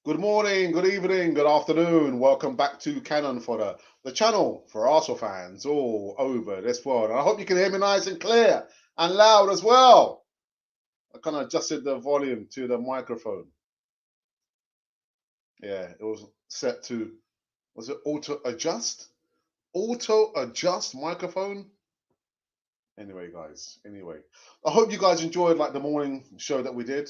Good morning, good evening, good afternoon. Welcome back to Cannon Fodder, the channel for Arsenal fans all over this world. And I hope you can hear me nice and clear and loud as well. I kind of adjusted the volume to the microphone. Yeah, it was set to, was it auto adjust? Auto adjust microphone? Anyway, guys, anyway. I hope you guys enjoyed like the morning show that we did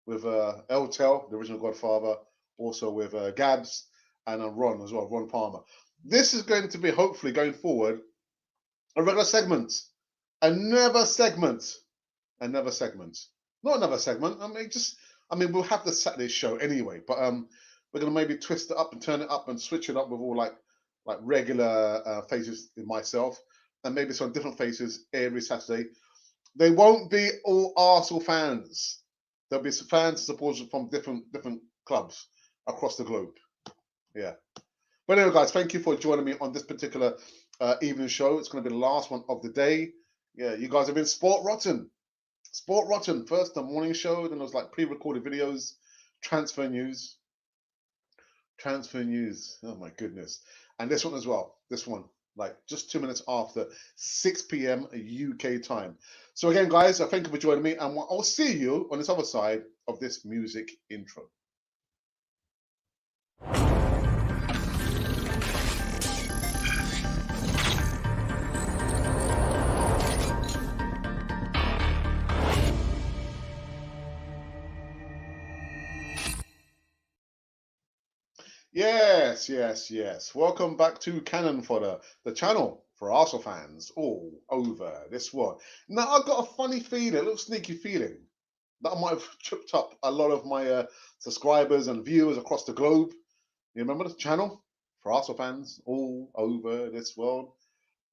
with Eltel, the original Godfather, also with Gabs and Ron as well, Ron Palmer. This is going to be, hopefully, going forward, a regular segment. Another segment. Another segment. Not another segment. We'll have the Saturday show anyway, but we're going to maybe twist it up and turn it up and switch it up with all like regular faces in myself and maybe some different faces every Saturday. They won't be all Arsenal fans. There'll be some fans supporters from different clubs across the globe. Yeah. But anyway, guys, thank you for joining me on this particular evening show. It's going to be the last one of the day. Yeah, you guys have been sport rotten. Sport rotten. First, the morning show. Then there was like pre-recorded videos, transfer news. Transfer news. Oh, my goodness. And this one as well. This one, like just 2 minutes after 6 p.m. UK time. So again, guys, thank you for joining me. And I'll see you on this other side of this music intro. Yes, yes, yes. Welcome back to Cannon Fodder, the channel for Arsenal fans all over this world. Now, I've got a funny feeling, a little sneaky feeling, that I might have tripped up a lot of my subscribers and viewers across the globe. You remember the channel for Arsenal fans all over this world?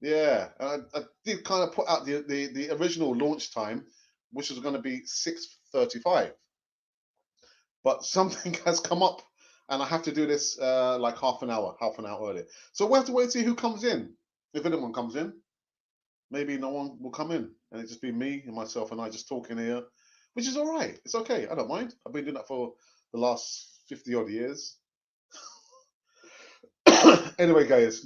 Yeah, I did kind of put out the original launch time, which was going to be 6:35. But something has come up and I have to do this like half an hour earlier. So we'll have to wait and see who comes in. If anyone comes in, maybe no one will come in and it just be me and myself and I just talking here, which is all right. It's okay. I don't mind. I've been doing that for the last 50 odd years. Anyway, guys,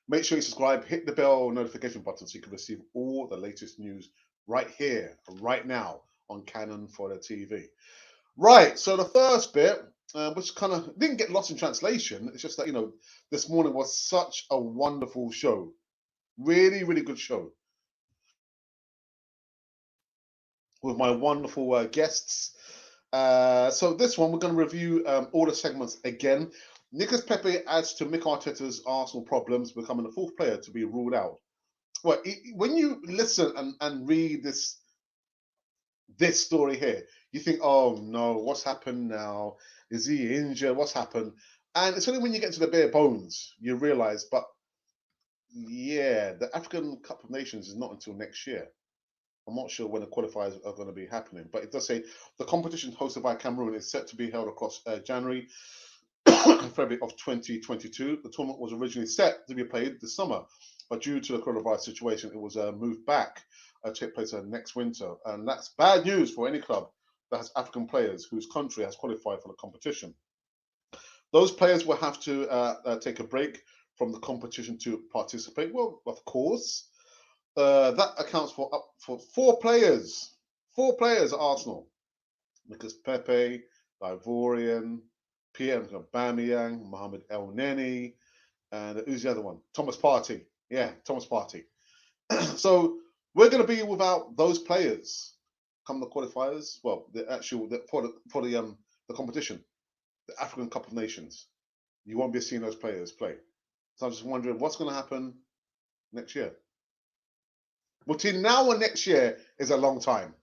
make sure you subscribe, hit the bell notification button so you can receive all the latest news right here, right now on Cannon Fodder TV. Right, so the first bit, which kind of didn't get lost in translation, it's just that, this morning was such a wonderful show. Really, really good show. With my wonderful guests. So this one, we're going to review all the segments again. Nicolas Pepe adds to Mick Arteta's Arsenal problems, becoming the fourth player to be ruled out. Well, when you listen and read this story here, you think, oh no, what's happened now? Is he injured? What's happened? And it's only when you get to the bare bones you realize, but yeah, the African Cup of Nations is not until next year. I'm not sure when the qualifiers are going to be happening, but it does say the competition hosted by Cameroon is set to be held across January and February of 2022. The tournament was originally set to be played this summer, but due to the coronavirus situation, it was moved back to take place next winter. And that's bad news for any club that has African players whose country has qualified for the competition. Those players will have to take a break from the competition to participate. Well, of course, that accounts for four players. Four players at Arsenal. Nicolas Pepe, Ivorian, Pierre Aubameyang, Mohamed El Neni, and who's the other one? Thomas Partey. Yeah, Thomas Partey. So we're going to be without those players come the qualifiers. Well, for the competition, the African Cup of Nations. You won't be seeing those players play. So I'm just wondering what's going to happen next year. Between now and next year is a long time.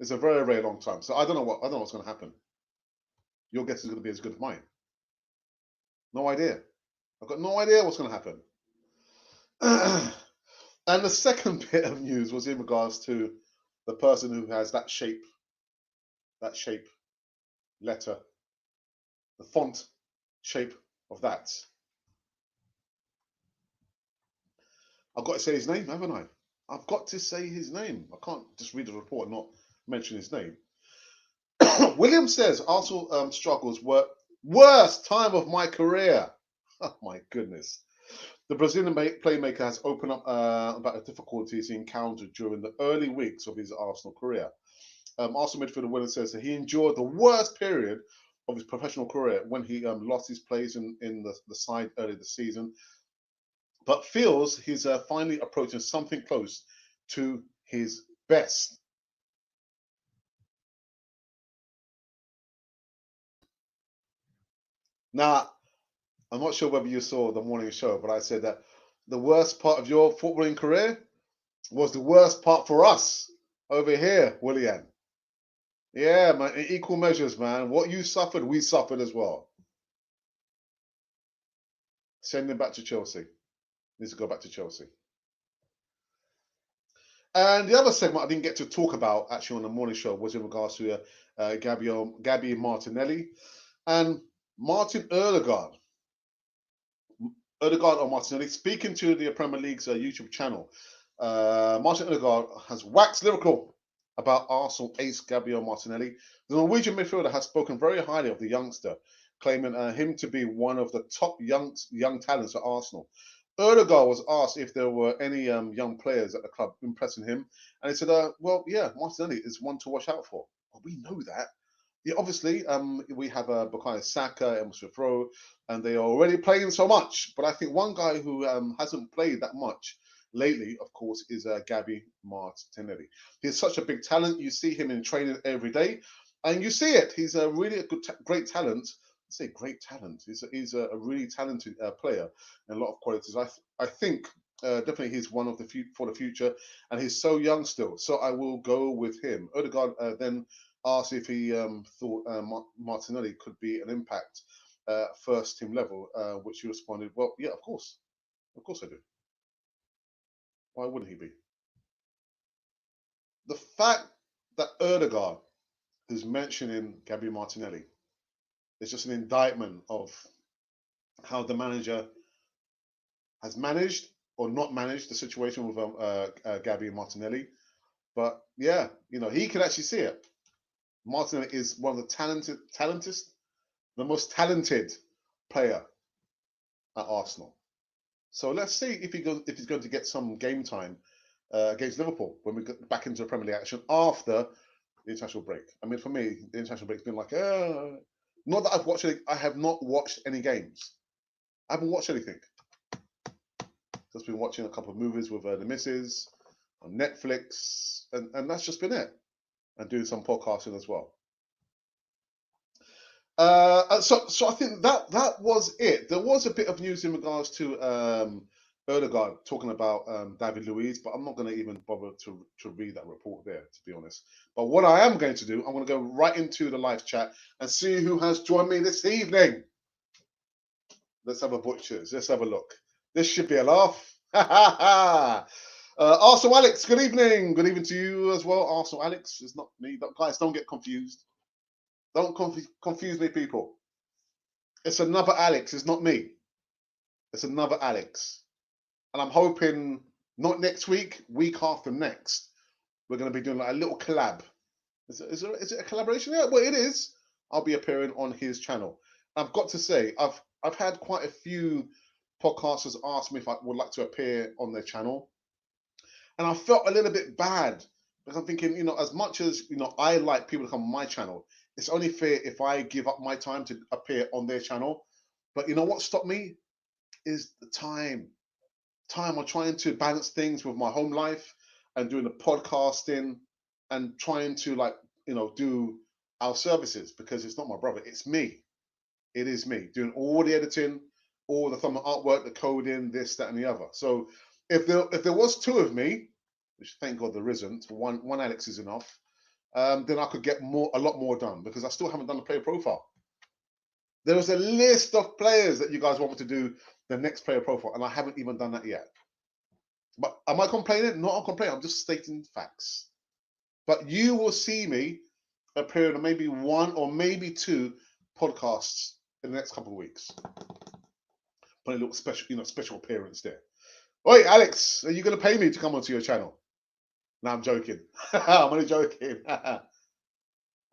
It's a very, very long time. So I don't know what's going to happen. Your guess is going to be as good as mine. No idea. I've got no idea what's going to happen. And the second bit of news was in regards to the person who has that shape letter, the font shape of that. I've got to say his name, haven't I? I've got to say his name. I can't just read the report and not mention his name. William says Arsenal struggles were worst time of my career. Oh my goodness. The Brazilian playmaker has opened up about the difficulties he encountered during the early weeks of his Arsenal career. Arsenal midfielder Willian says that he endured the worst period of his professional career when he lost his place in the side early this season, but feels he's finally approaching something close to his best. Now, I'm not sure whether you saw the morning show, but I said that the worst part of your footballing career was the worst part for us over here, Willian. Yeah, man, in equal measures, man. What you suffered, we suffered as well. Send him back to Chelsea. Needs to go back to Chelsea. And the other segment I didn't get to talk about actually on the morning show was in regards to Gabby Martinelli and Martin Odegaard. Odegaard or Martinelli, speaking to the Premier League's YouTube channel, Martin Odegaard has waxed lyrical about Arsenal ace Gabriel Martinelli. The Norwegian midfielder has spoken very highly of the youngster, claiming him to be one of the top young talents at Arsenal. Odegaard was asked if there were any young players at the club impressing him, and he said, well, yeah, Martinelli is one to watch out for. Well, we know that. Yeah, obviously, we have Bukayo Saka, Emil Smith Rowe, and they are already playing so much. But I think one guy who hasn't played that much lately, of course, is Gabby Martinelli. He's such a big talent. You see him in training every day, and you see it. He's a really great talent. I say great talent. He's a really talented player and a lot of qualities. I think definitely he's one of the for the future, and he's so young still. So I will go with him. Odegaard then asked if he thought Martinelli could be an impact first team level, which he responded, well, yeah, of course I do. Why wouldn't he be? The fact that Odegaard is mentioning Gabby Martinelli is just an indictment of how the manager has managed or not managed the situation with Gabby Martinelli. But yeah, he can actually see it. Martinelli is one of the the most talented player at Arsenal. So let's see if he's going to get some game time against Liverpool when we get back into the Premier League action after the international break. I mean, for me, the international break's been like, not that I've watched it. I have not watched any games. I haven't watched anything. Just been watching a couple of movies with the missus on Netflix, and that's just been it. And doing some podcasting as well. So I think that was it. There was a bit of news in regards to Odegaard talking about David Luiz, but I'm not going to even bother to read that report there, to be honest. But what I am going to do, I'm going to go right into the live chat and see who has joined me this evening. Let's have a butchers. Let's have a look. This should be a laugh. Arsenal Alex, good evening. Good evening to you as well. Arsenal Alex is not me. Guys, don't get confused. Don't confuse me, people. It's another Alex. It's not me. It's another Alex. And I'm hoping not next week, week after next, we're going to be doing like a little collab. Is it a collaboration? Yeah, well, it is. I'll be appearing on his channel. I've got to say, I've had quite a few podcasters ask me if I would like to appear on their channel. And I felt a little bit bad because I'm thinking, as much as, I like people to come on my channel, it's only fair if I give up my time to appear on their channel. But you know what stopped me? Is the time. I'm trying to balance things with my home life and doing the podcasting and trying to do our services, because it's not my brother, it's me. It is me doing all the editing, all the thumbnail artwork, the coding, this, that, and the other. So if there was two of me, which thank God there isn't, one Alex is enough, then I could get a lot more done, because I still haven't done a player profile. There is a list of players that you guys want me to do the next player profile, and I haven't even done that yet. But am I complaining? Not complaining. I'm just stating facts. But you will see me appearing on maybe one or maybe two podcasts in the next couple of weeks. Put a little special appearance there. Wait, Alex, are you going to pay me to come onto your channel? No, I'm joking. I'm only joking. Am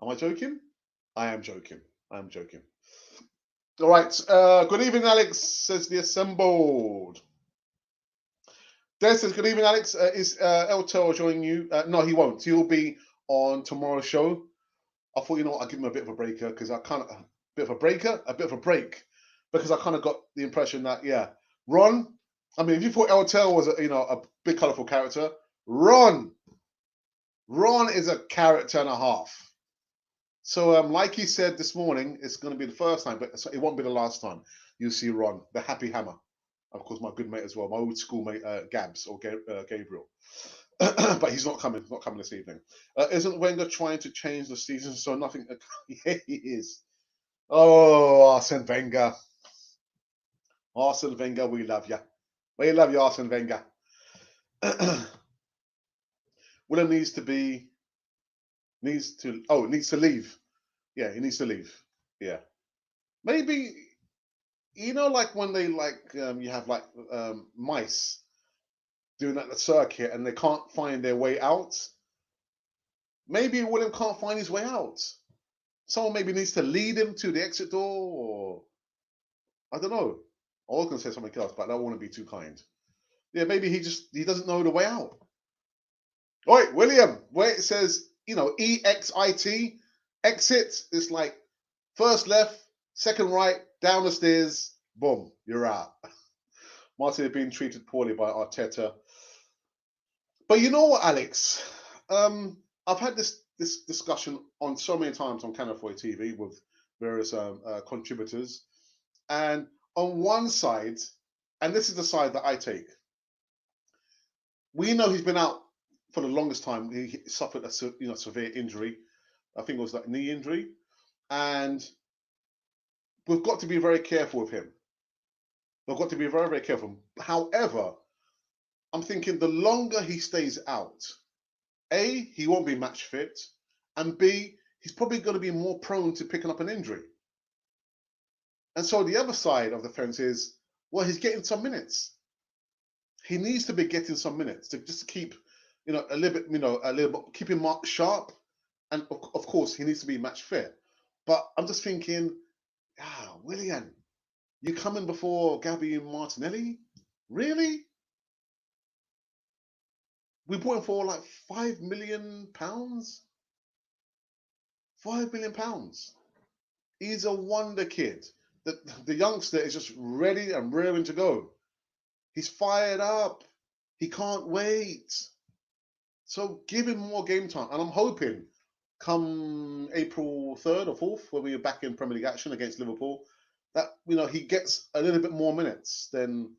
I joking? I am joking. I am joking. All right. Good evening, Alex, says the assembled. Des says, good evening, Alex. Is El Toro joining you? No, he won't. He'll be on tomorrow's show. I thought, you know what, I'll give him a bit of a breaker because I kind of, a bit of a break, because I kind of got the impression that, yeah, Ron, I mean, if you thought El Toro was, a big, colourful character, Ron is a character and a half. So, like he said this morning, it's going to be the first time, but it won't be the last time you see Ron, the Happy Hammer. Of course, my good mate as well, my old school mate, Gabs or Gabriel. But he's not coming. Not coming this evening. Isn't Wenger trying to change the season so nothing? Yeah, he is. Oh, Arsene Wenger. Arsene Wenger, we love you. We love you, Arsene Wenger. Willian needs to leave. Yeah, he needs to leave. Yeah, maybe like when they you have mice doing that the circuit and they can't find their way out. Maybe Willian can't find his way out. Someone maybe needs to lead him to the exit door, or I don't know. I was going to say something else, but I don't want to be too kind. Yeah, maybe he doesn't know the way out. All right, William, where it says, EXIT, exit, it's like first left, second right, down the stairs, boom, you're out. Martin had been treated poorly by Arteta. But you know what, Alex? I've had this discussion on so many times on Canafoy TV with various contributors. And on one side, and this is the side that I take, we know he's been out for the longest time. He suffered a severe injury. I think it was like knee injury. And we've got to be very careful with him. We've got to be very, very careful. However, I'm thinking the longer he stays out, A, he won't be match fit, and B, he's probably going to be more prone to picking up an injury. And so the other side of the fence is, well, he's getting some minutes. He needs to be getting some minutes to just keep, a little bit, keep him sharp. And of course, he needs to be match fit. But I'm just thinking, Willian, you coming before Gabby and Martinelli? Really? We bought him for like £5 million. £5 million. He's a wonder kid. The youngster is just ready and raring to go. He's fired up. He can't wait. So give him more game time. And I'm hoping come April 3rd or 4th, when we're back in Premier League action against Liverpool, that he gets a little bit more minutes than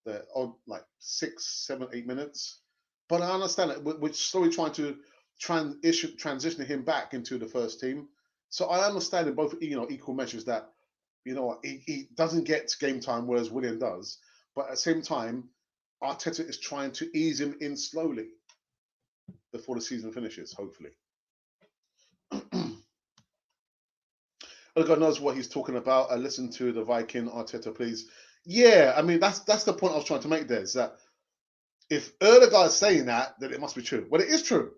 the odd 6, 7, 8 minutes. But I understand that we're slowly trying to transition him back into the first team. So I understand in both equal measures that he doesn't get game time, whereas Willian does. But at the same time, Arteta is trying to ease him in slowly before the season finishes, hopefully. Odegaard knows what he's talking about. Listen to the Viking, Arteta, please. Yeah, I mean, that's the point I was trying to make there, is that if Odegaard is saying that, then it must be true. Well, it is true.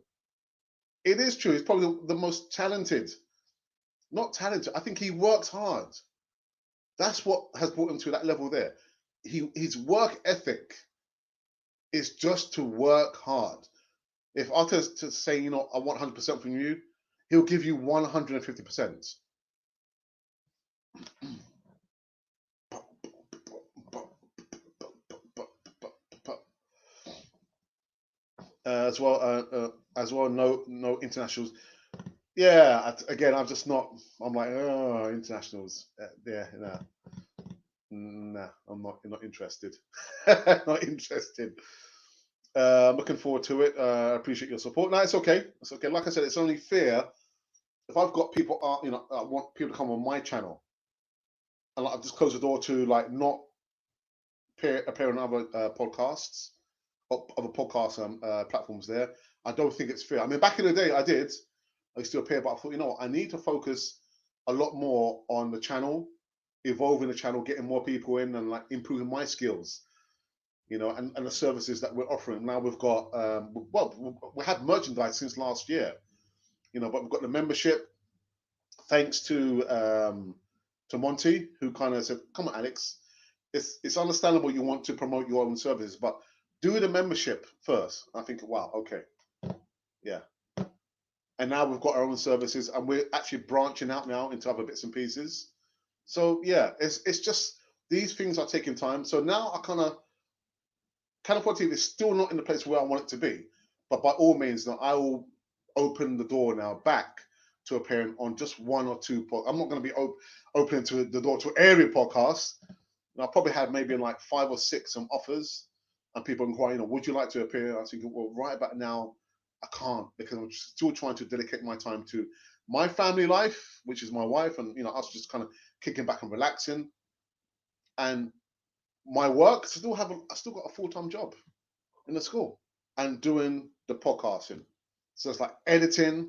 It is true. He's probably the most talented. Not talented. I think he works hard. That's what has brought him to that level there. His work ethic is just to work hard. If Arteta's saying, I want 100% from you, he'll give you 150%. As well, no internationals. Yeah, again, I'm just not. I'm like, oh, internationals. Nah, I'm not interested. Not interested. Looking forward to it. I appreciate your support. No, it's okay. It's okay. Like I said, it's only fair if I've got people. I want people to come on my channel, and I've just closed the door to not appear on other podcasts, or other podcast platforms. There, I don't think it's fair. I mean, back in the day, I used to appear, but I thought, I need to focus a lot more on the channel, evolving the channel, getting more people in, and improving my skills. And the services that we're offering. Now we've got, we had merchandise since last year, but we've got the membership, thanks to Monty, who kind of said, "Come on, Alex, it's understandable you want to promote your own services, but do the membership first." I think, wow, okay, yeah. And now we've got our own services, and we're actually branching out now into other bits and pieces. So yeah, it's just these things are taking time. So now I kind of TV is still not in the place where I want it to be, but by all means, now I will open the door now back to appearing on just one or two. I'm not going to be opening to the door to every podcast. And I'll probably have maybe like 5 or 6 some offers, and people inquiring, would you like to appear? I think, well, right about now, I can't, because I'm still trying to dedicate my time to my family life, which is my wife, and us just kind of kicking back and relaxing, and my work. I still got a full-time job in the school and doing the podcasting. So it's like editing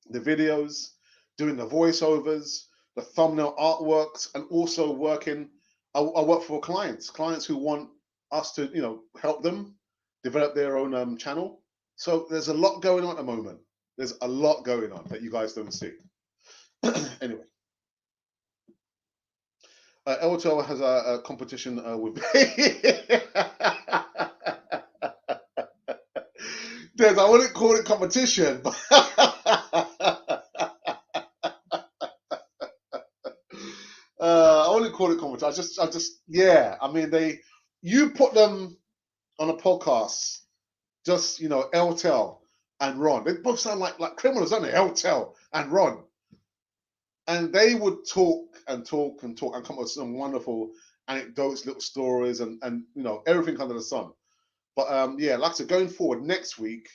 the videos, doing the voiceovers, the thumbnail artworks, and also working. I work for clients who want us to, help them develop their own channel. So there's a lot going on at the moment. There's a lot going on that you guys don't see. Anyway, LTL has a competition with. Des, I wouldn't call it competition, but I wouldn't call it competition. Yeah. I mean, you put them on a podcast, just LTL and Ron. They both sound like criminals, don't they? LTL and Ron, and they would talk and talk and talk and come up with some wonderful anecdotes, little stories, and everything under the sun. But yeah, like I said, going forward next week,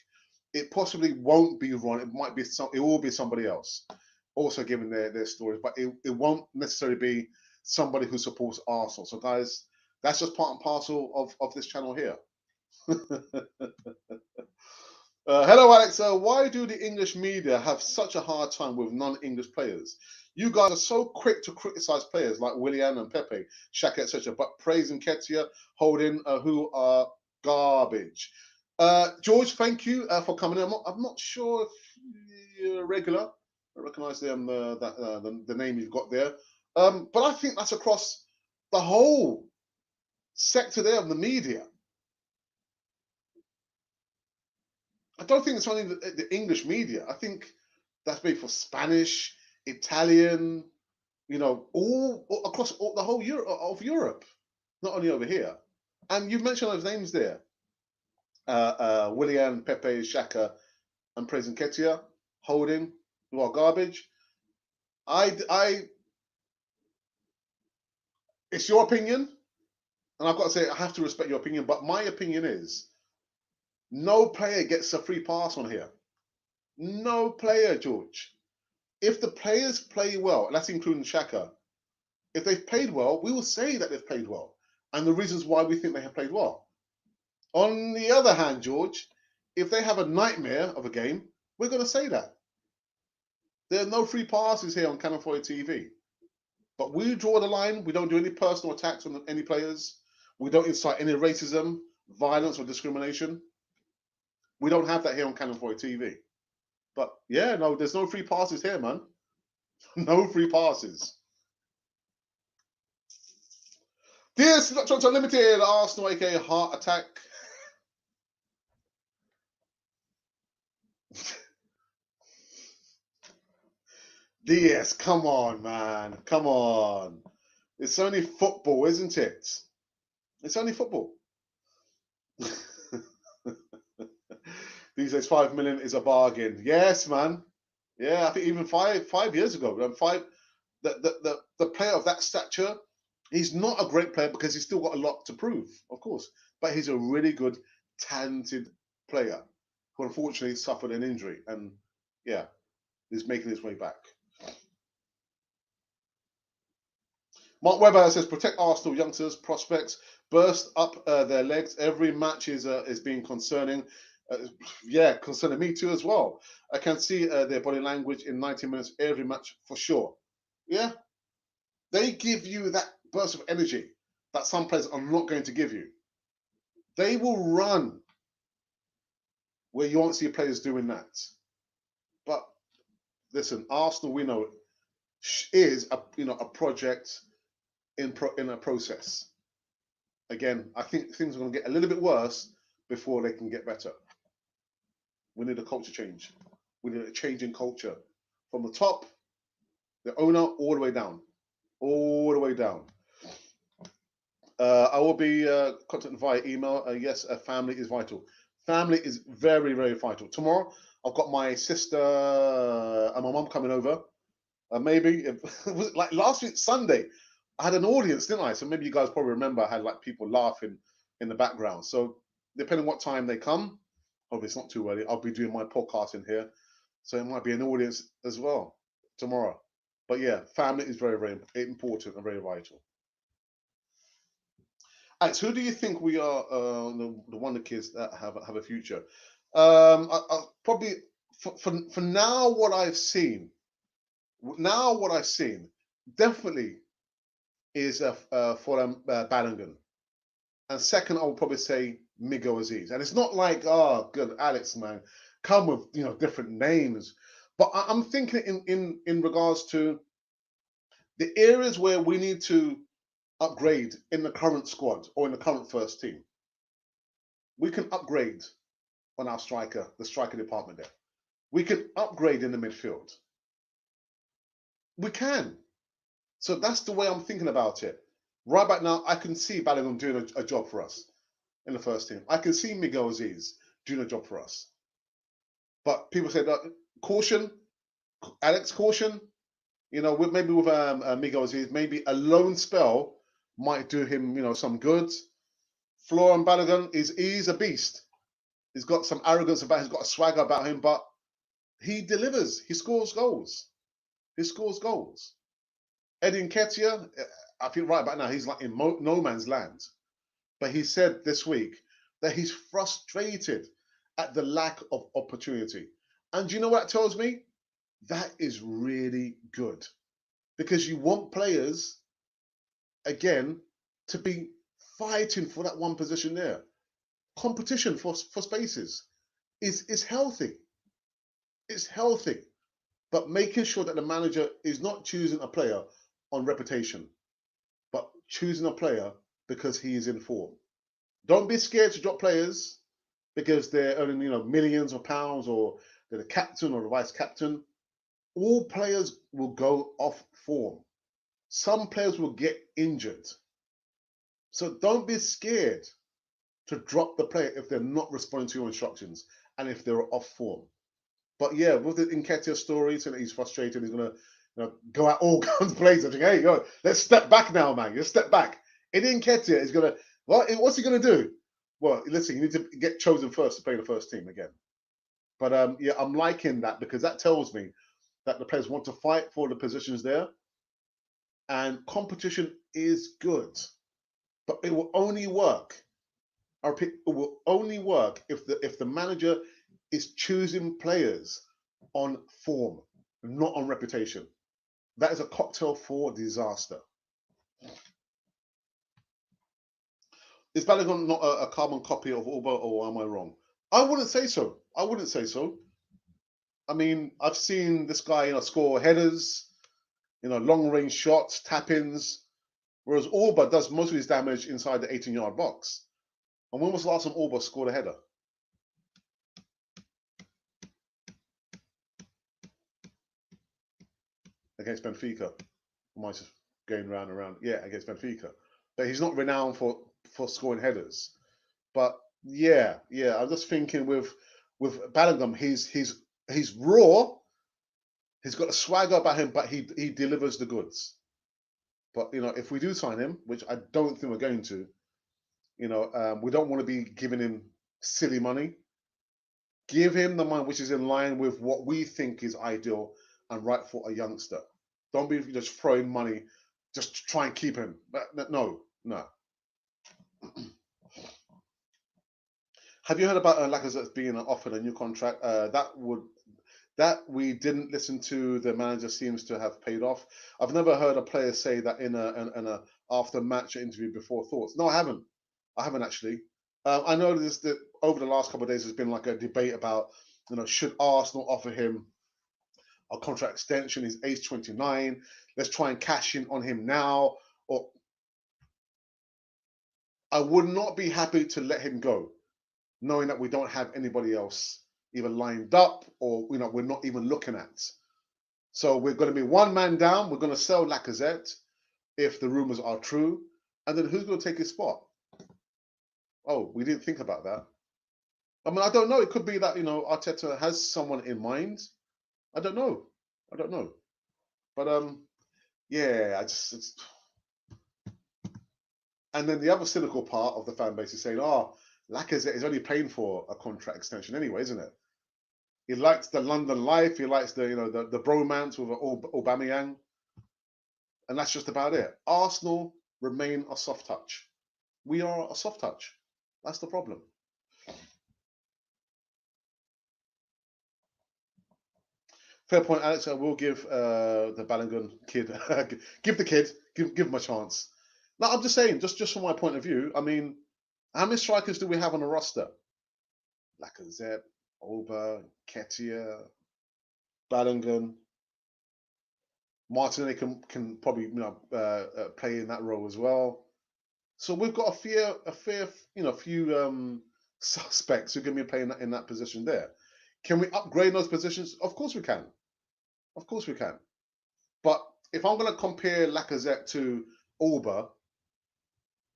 it possibly won't be Ron. It might be it will be somebody else, also giving their stories. But it won't necessarily be somebody who supports Arsenal. So guys, that's just part and parcel of this channel here. Hello, Alex. Why do the English media have such a hard time with non-English players? You guys are so quick to criticize players like Willian and Pepe, Xhaka, etc., but praising Ketia, Holding, who are garbage. George, thank you for coming in. I'm not sure if you're regular. I recognise the name you've got there. But I think that's across the whole sector there of the media. I don't think it's only the English media. I think that's maybe for Spanish, Italian, all across the whole of Europe, not only over here. And you've mentioned those names there. Willian, Pepe, Xhaka, and praising Ketia, Holding, who are garbage. It's your opinion, and I've got to say I have to respect your opinion. But my opinion is, no player gets a free pass on here. No player, George. If the players play well, and that's including Xhaka, if they've played well, we will say that they've played well, and the reasons why we think they have played well. On the other hand, George, if they have a nightmare of a game, we're going to say that. There are no free passes here on Cannon Foyer TV. But we draw the line. We don't do any personal attacks on any players. We don't incite any racism, violence, or discrimination. We don't have that here on Cannon Foyer TV. But yeah, no, there's no free passes here, man. No free passes. Dear Toronto Limited, Arsenal, aka Heart Attack. DS, come on, man. Come on. It's only football, isn't it? It's only football. These days, 5 million is a bargain. Yes, man. Yeah, I think even five years ago, the player of that stature, he's not a great player because he's still got a lot to prove, of course. But he's a really good, talented player who unfortunately suffered an injury, and yeah, he's making his way back. Mark Webber says, protect Arsenal youngsters, prospects, burst up their legs. Every match is being concerning. Yeah, concerning me too as well. I can see their body language in 90 minutes every match for sure. Yeah, they give you that burst of energy that some players are not going to give you. They will run where you won't see players doing that. But listen, Arsenal, we know is a project in a process. Again, I think things are going to get a little bit worse before they can get better. We need a culture change. We need a change in culture from the top, the owner, all the way down, all the way down. I will be contacted via email. Yes, family is vital. Family is very, very vital. Tomorrow, I've got my sister and my mum coming over. Maybe it was like last week Sunday, I had an audience, didn't I? So maybe you guys probably remember I had like people laughing in the background. So depending what time they come, hope it's not too early, I'll be doing my podcast in here. So it might be an audience as well tomorrow. But yeah, family is very, very important and very vital. Alex, who do you think we are? The Wonder Kids that have a future. I probably for now what I've seen. Now what I've seen definitely is for Balogun, and second I would probably say Miguel Aziz. And it's not like good Alex man, come with different names, but I'm thinking in regards to the areas where we need to upgrade in the current squad or in the current first team. We can upgrade on our striker, the striker department there. We can upgrade in the midfield. We can. So that's the way I'm thinking about it. Right back now, I can see Balogun doing a job for us in the first team. I can see Miguel Aziz doing a job for us. But people say that caution, Alex, caution. Maybe with Miguel Aziz, maybe a loan spell might do him, some good. Florian Balogun he's a beast. He's got some arrogance about him, he's got a swagger about him, but he delivers. He scores goals. He scores goals. Eddie Nketiah, I feel right about now, he's like in no man's land. But he said this week that he's frustrated at the lack of opportunity. And do you know what that tells me? That is really good. Because you want players, again, to be fighting for that one position there. Competition for spaces is healthy. It's healthy. But making sure that the manager is not choosing a player on reputation, but choosing a player because he is in form. Don't be scared to drop players because they're earning, millions of pounds, or they're the captain or the vice captain. All players will go off form. Some players will get injured. So don't be scared to drop the player if they're not responding to your instructions and if they're off form. But yeah, with the Nketiah story, so that he's frustrated, he's gonna go out all guns blazing. Hey, let's step back now, man. Let's step back. Eddie Nketiah is gonna. What's he gonna do? Well, listen, you need to get chosen first to play the first team again. But yeah, I'm liking that because that tells me that the players want to fight for the positions there, and competition is good, but it will only work. I repeat, it will only work if the manager is choosing players on form, not on reputation. That is a cocktail for disaster. Is Balogun not a carbon copy of Alba, or am I wrong? I wouldn't say so. I wouldn't say so. I mean, I've seen this guy, score headers, long range shots, tap-ins, whereas Alba does most of his damage inside the 18-yard box. And when was the last time Alba scored a header? Against Benfica. I might just going round and round. Yeah, against Benfica. But he's not renowned for scoring headers. But yeah, I'm just thinking with Balogun, he's raw. He's got a swagger about him, but he delivers the goods. But if we do sign him, which I don't think we're going to, we don't want to be giving him silly money. Give him the money which is in line with what we think is ideal and right for a youngster. Don't be just throwing money just to try and keep him. No. Have you heard about Lacazette being offered a new contract? That we didn't listen to. The manager seems to have paid off. I've never heard a player say that in a after match interview before thoughts. No, I haven't. I haven't actually. I know that over the last couple of days there's been like a debate about should Arsenal offer him a contract extension. He's age 29. Let's try and cash in on him now. Or I would not be happy to let him go, knowing that we don't have anybody else either lined up or we're not even looking at. So we're going to be one man down. We're going to sell Lacazette if the rumors are true, and then who's going to take his spot? Oh, we didn't think about that. I mean, I don't know. It could be that Arteta has someone in mind. I don't know. But yeah, and then the other cynical part of the fan base is saying, "Oh, Lacazette is only paying for a contract extension anyway, isn't it? He likes the London life. He likes the the bromance with Aubameyang, and that's just about it." Arsenal remain a soft touch. We are a soft touch. That's the problem. Fair point, Alex. I will give the Balogun kid, give him a chance. No, I'm just saying, just from my point of view. I mean, how many strikers do we have on the roster? Lacazette, Oba, Ketia, Balogun. Martinelli can probably play in that role as well. So we've got a fair few suspects who can be playing in that position there. Can we upgrade those positions? Of course we can. Of course we can. But if I'm going to compare Lacazette to Oba,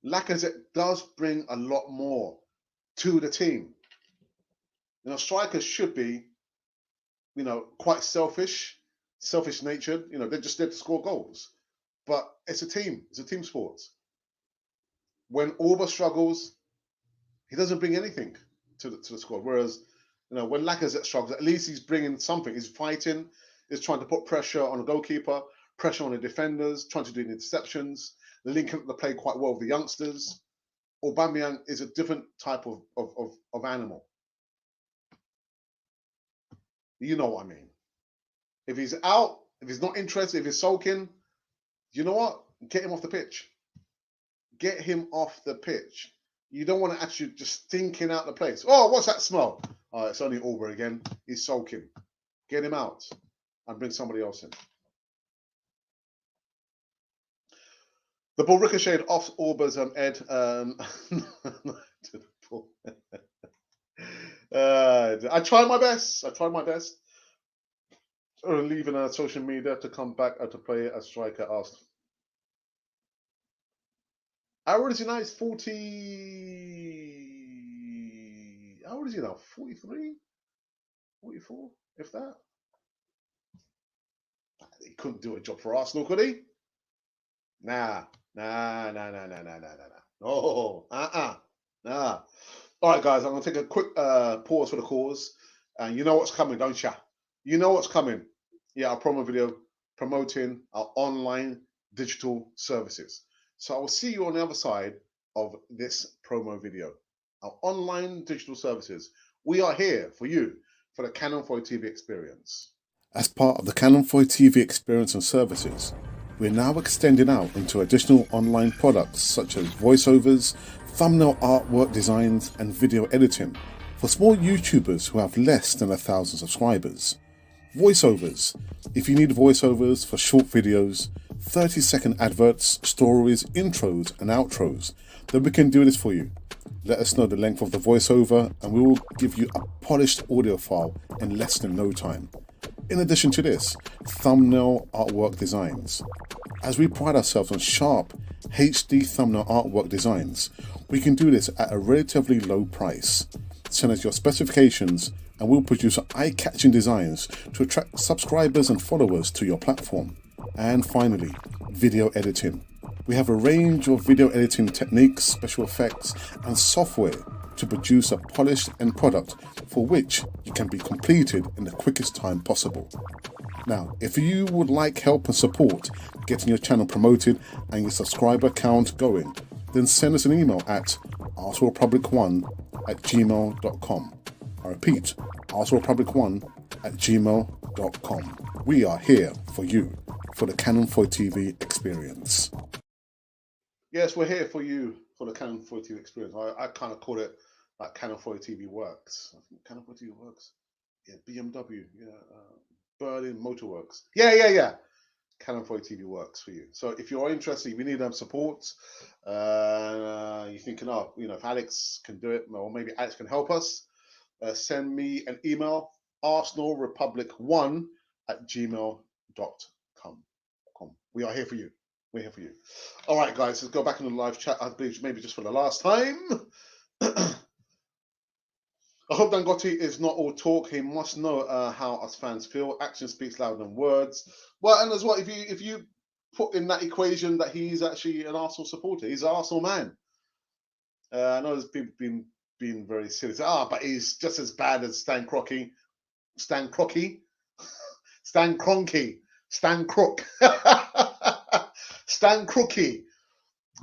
Lacazette does bring a lot more to the team. Strikers should be, quite selfish-natured. They're just there to score goals. But it's a team. It's a team sport. When Oba struggles, he doesn't bring anything to the squad. Whereas, when Lacazette struggles, at least he's bringing something. He's fighting. He's trying to put pressure on the goalkeeper, pressure on the defenders, trying to do the interceptions, linking up the play quite well with the youngsters. Aubameyang is a different type of animal. You know what I mean. If he's out, if he's not interested, if he's sulking, you know what? Get him off the pitch. Get him off the pitch. You don't want to actually just stinking out the place. Oh, what's that smell? Oh, it's only Oba again. He's sulking. Get him out and bring somebody else in. The ball ricocheted off Oba's Ed. I tried my best. Leaving social media to come back to play as striker asked. How old is he now? He's 40. How old is he now? 43? 44? If that? He couldn't do a job for Arsenal, could he? Nah. No. Nah. All right, guys, I'm going to take a quick pause for the cause. And you know what's coming, don't you? You know what's coming. Yeah, our promo video promoting our online digital services. So I will see you on the other side of this promo video. Our online digital services. We are here for you, for the Canon 4 TV experience. As part of the Canon 4 TV experience and services, we're now extending out into additional online products such as voiceovers, thumbnail artwork designs, and video editing for small YouTubers who have less than 1,000 subscribers. Voiceovers. If you need voiceovers for short videos, 30-second adverts, stories, intros, and outros, then we can do this for you. Let us know the length of the voiceover and we will give you a polished audio file in less than no time. In addition to this, thumbnail artwork designs. As we pride ourselves on sharp HD thumbnail artwork designs, we can do this at a relatively low price. Send us your specifications and we'll produce eye-catching designs to attract subscribers and followers to your platform. And finally, video editing. We have a range of video editing techniques, special effects, and software to produce a polished end product for which it can be completed in the quickest time possible. Now, if you would like help and support getting your channel promoted and your subscriber count going, then send us an email at arsenalrepublic1@gmail.com. I repeat, arsenalrepublic1@gmail.com. We are here for you, for the Canon 4 TV experience. Yes, we're here for you for the Canon 4 TV experience. I kind of call it like Canon 4 TV Works. I think Canon 4 TV Works. Yeah, BMW. Yeah. Berlin Motorworks. Yeah. Canon 4 TV works for you. So if you're interested, if you need support, you're thinking, oh, if Alex can do it, or maybe Alex can help us, send me an email, arsenalrepublic1@gmail.com. We are here for you. We're here for you. All right, guys, let's go back in the live chat. I believe maybe just for the last time. I hope Dangote is not all talk. He must know how us fans feel. Action speaks louder than words. Well, and as well, if you put in that equation that he's actually an Arsenal supporter, he's an Arsenal man. I know there's people being very silly. But he's just as bad as Stan Kroenke. Stan Krook. Stan Crookie.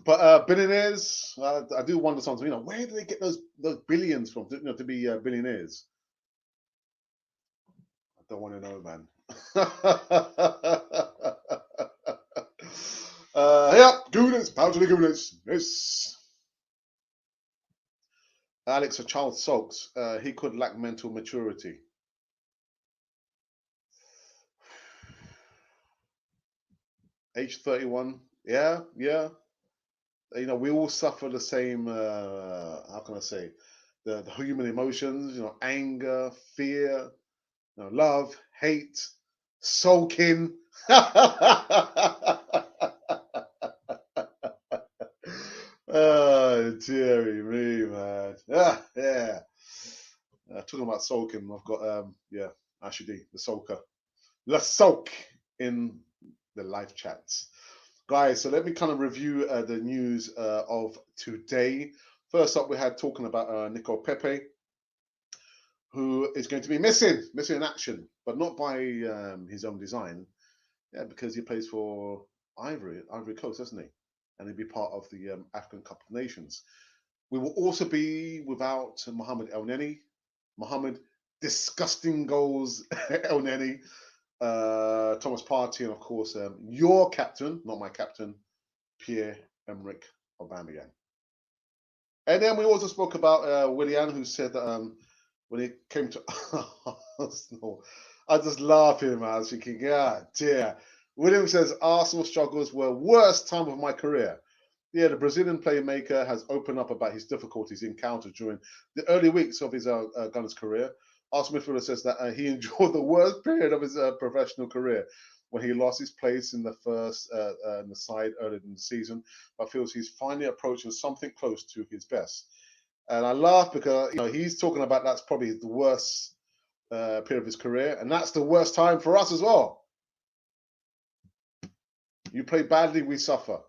But billionaires, I do wonder sometimes, where do they get those billions from, to be billionaires? I don't want to know, man. Gooners, power to the Gooners. Yes. Alex, a child sulks. He could lack mental maturity. Age 31. Yeah. We all suffer the same, how can I say, the human emotions, anger, fear, love, hate, sulking. Oh, dearie me, man. Yeah. Talking about sulking, I've got, Ashidi, the sulker. Let's sulk in the live chats. Guys, so let me kind of review the news of today. First up, we had talking about Nico Pepe, who is going to be missing in action, but not by his own design. Yeah, because he plays for Ivory Coast, doesn't he? And he'll be part of the African Cup of Nations. We will also be without Mohamed El-Neni. Mohamed Disgusting Goals El-Neni. Thomas Partey, and of course your captain, not my captain, Pierre-Emerick Aubameyang. And then we also spoke about Willian, who said that when it came to Arsenal, I just laugh here, man. I was thinking, dear. William says Arsenal struggles were worst time of my career. Yeah, the Brazilian playmaker has opened up about his difficulties encountered during the early weeks of his Gunners' career. Arsenal midfielder says that he enjoyed the worst period of his professional career when he lost his place in the first in the side earlier in the season, but feels he's finally approaching something close to his best. And I laugh because he's talking about that's probably the worst period of his career, and that's the worst time for us as well. You play badly, we suffer.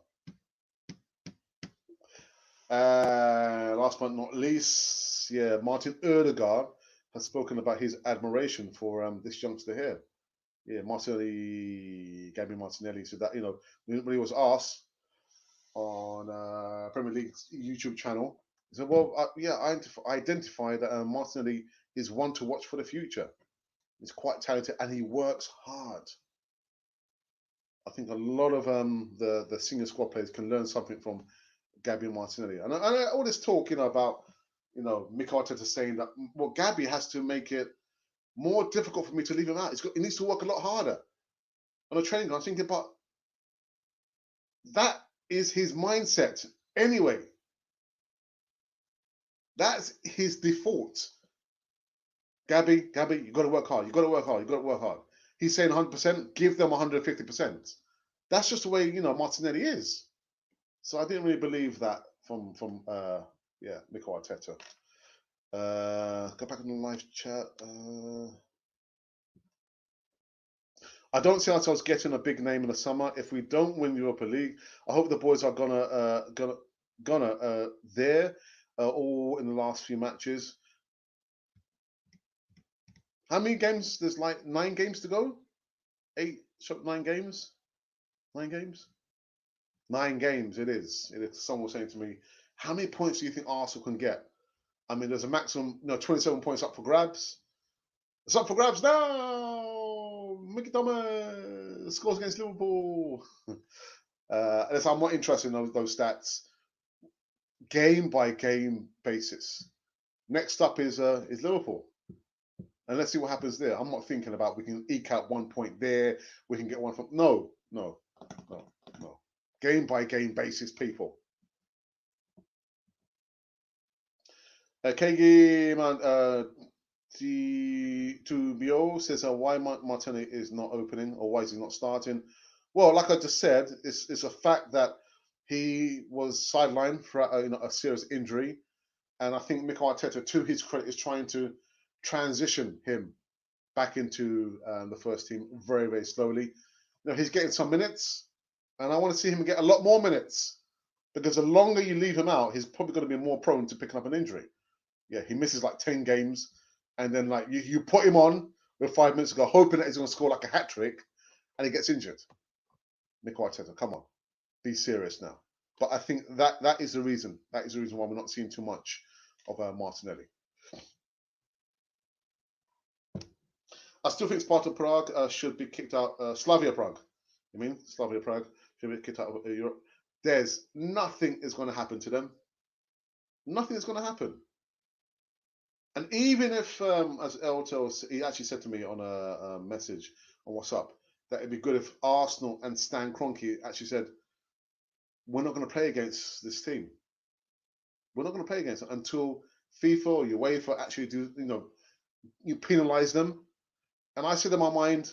Last but not least, Martin Odegaard has spoken about his admiration for this youngster here. Yeah, Gabi Martinelli said that, when he was asked on Premier League's YouTube channel, he said, well, I identify that Martinelli is one to watch for the future. He's quite talented and he works hard. I think a lot of the senior squad players can learn something from Gabi Martinelli. And all this talk, about, Mikel Arteta saying that, well, Gabi has to make it more difficult for me to leave him out. He needs to work a lot harder on a training ground. I'm thinking, but that is his mindset anyway. That's his default. Gabi, you got to work hard. You got to work hard. You got to work hard. He's saying 100%. Give them 150%. That's just the way Martinelli is. So I didn't really believe that from Mikel Arteta. Go back in the live chat. I don't see ourselves getting a big name in the summer. If we don't win Europa League, I hope the boys are gonna there all in the last few matches. How many games? There's like 9 games to go. 9 games. 9 games. 9 games. It is. Someone was saying to me, how many points do you think Arsenal can get? I mean, there's a maximum, 27 points up for grabs. It's up for grabs now. Mickey Thomas scores against Liverpool. I'm not interested in those stats. Game by game basis. Next up is Liverpool, and let's see what happens there. I'm not thinking about we can eke out 1 point there, we can get one from. No, no, no, no. Game by game basis, people. Kegi T2BO says why Martinelli is not opening, or why is he not starting? Well, like I just said, it's a fact that he was sidelined for a serious injury, and I think Mikel Arteta, to his credit, is trying to transition him back into the first team very, very slowly. He's getting some minutes, and I want to see him get a lot more minutes, because the longer you leave him out, he's probably going to be more prone to picking up an injury. Yeah, he misses like 10 games, and then like you put him on with 5 minutes ago, hoping that he's going to score like a hat trick, and he gets injured. Mikel Arteta, come on, be serious now. But I think that is the reason. That is the reason why we're not seeing too much of Martinelli. I still think Sparta Prague should be kicked out. Slavia Prague, you mean Slavia Prague should be kicked out of Europe. There's nothing is going to happen to them. Nothing is going to happen. And even if, as Elto, he actually said to me on a message on WhatsApp that it'd be good if Arsenal and Stan Kroenke actually said, we're not going to play against this team. We're not going to play against them until FIFA or UEFA actually do, you penalise them. And I said in my mind,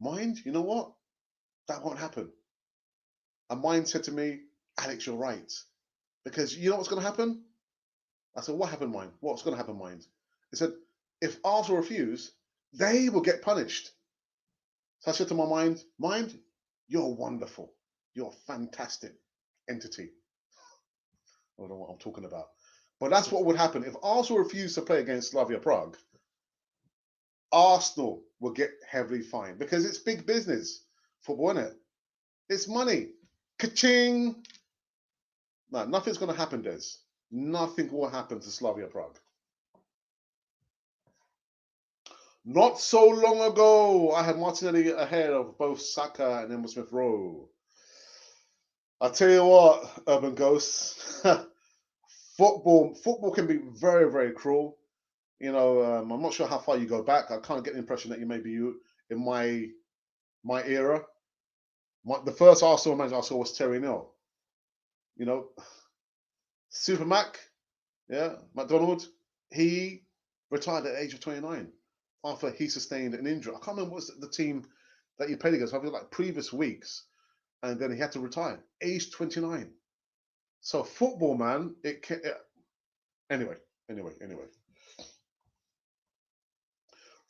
mind, you know what? That won't happen. And mind said to me, Alex, you're right. Because you know what's going to happen? I said, what happened, mind? What's going to happen, mind? He said, if Arsenal refuse, they will get punished. So I said to my mind, you're wonderful. You're a fantastic entity. I don't know what I'm talking about. But that's what would happen. If Arsenal refused to play against Slavia Prague, Arsenal will get heavily fined, because it's big business. Football, isn't it? It's money. Ka-ching! No, nothing's going to happen, Des. Nothing will happen to Slavia Prague. Not so long ago, I had Martinelli ahead of both Saka and Emma Smith Rowe. I tell you what, Urban Ghosts, football can be very, very cruel. I'm not sure how far you go back. I kind of get the impression that you may be in my era. The first Arsenal manager I saw was Terry Neill. Super Mac, McDonald, he retired at the age of 29 after he sustained an injury. I can't remember what's the team that he played against. I feel like previous weeks, and then he had to retire, age 29. So football, man, anyway.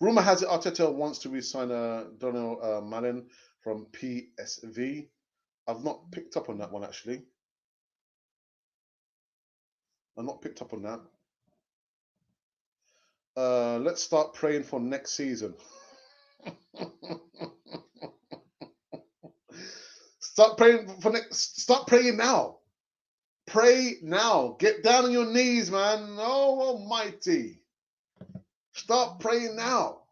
Rumor has it Arteta wants to re-sign Donald Malen from PSV. I've not picked up on that one, actually. I've not picked up on that. Let's start praying for next season. Start praying now. Pray now. Get down on your knees, man. Oh, almighty. Start praying now.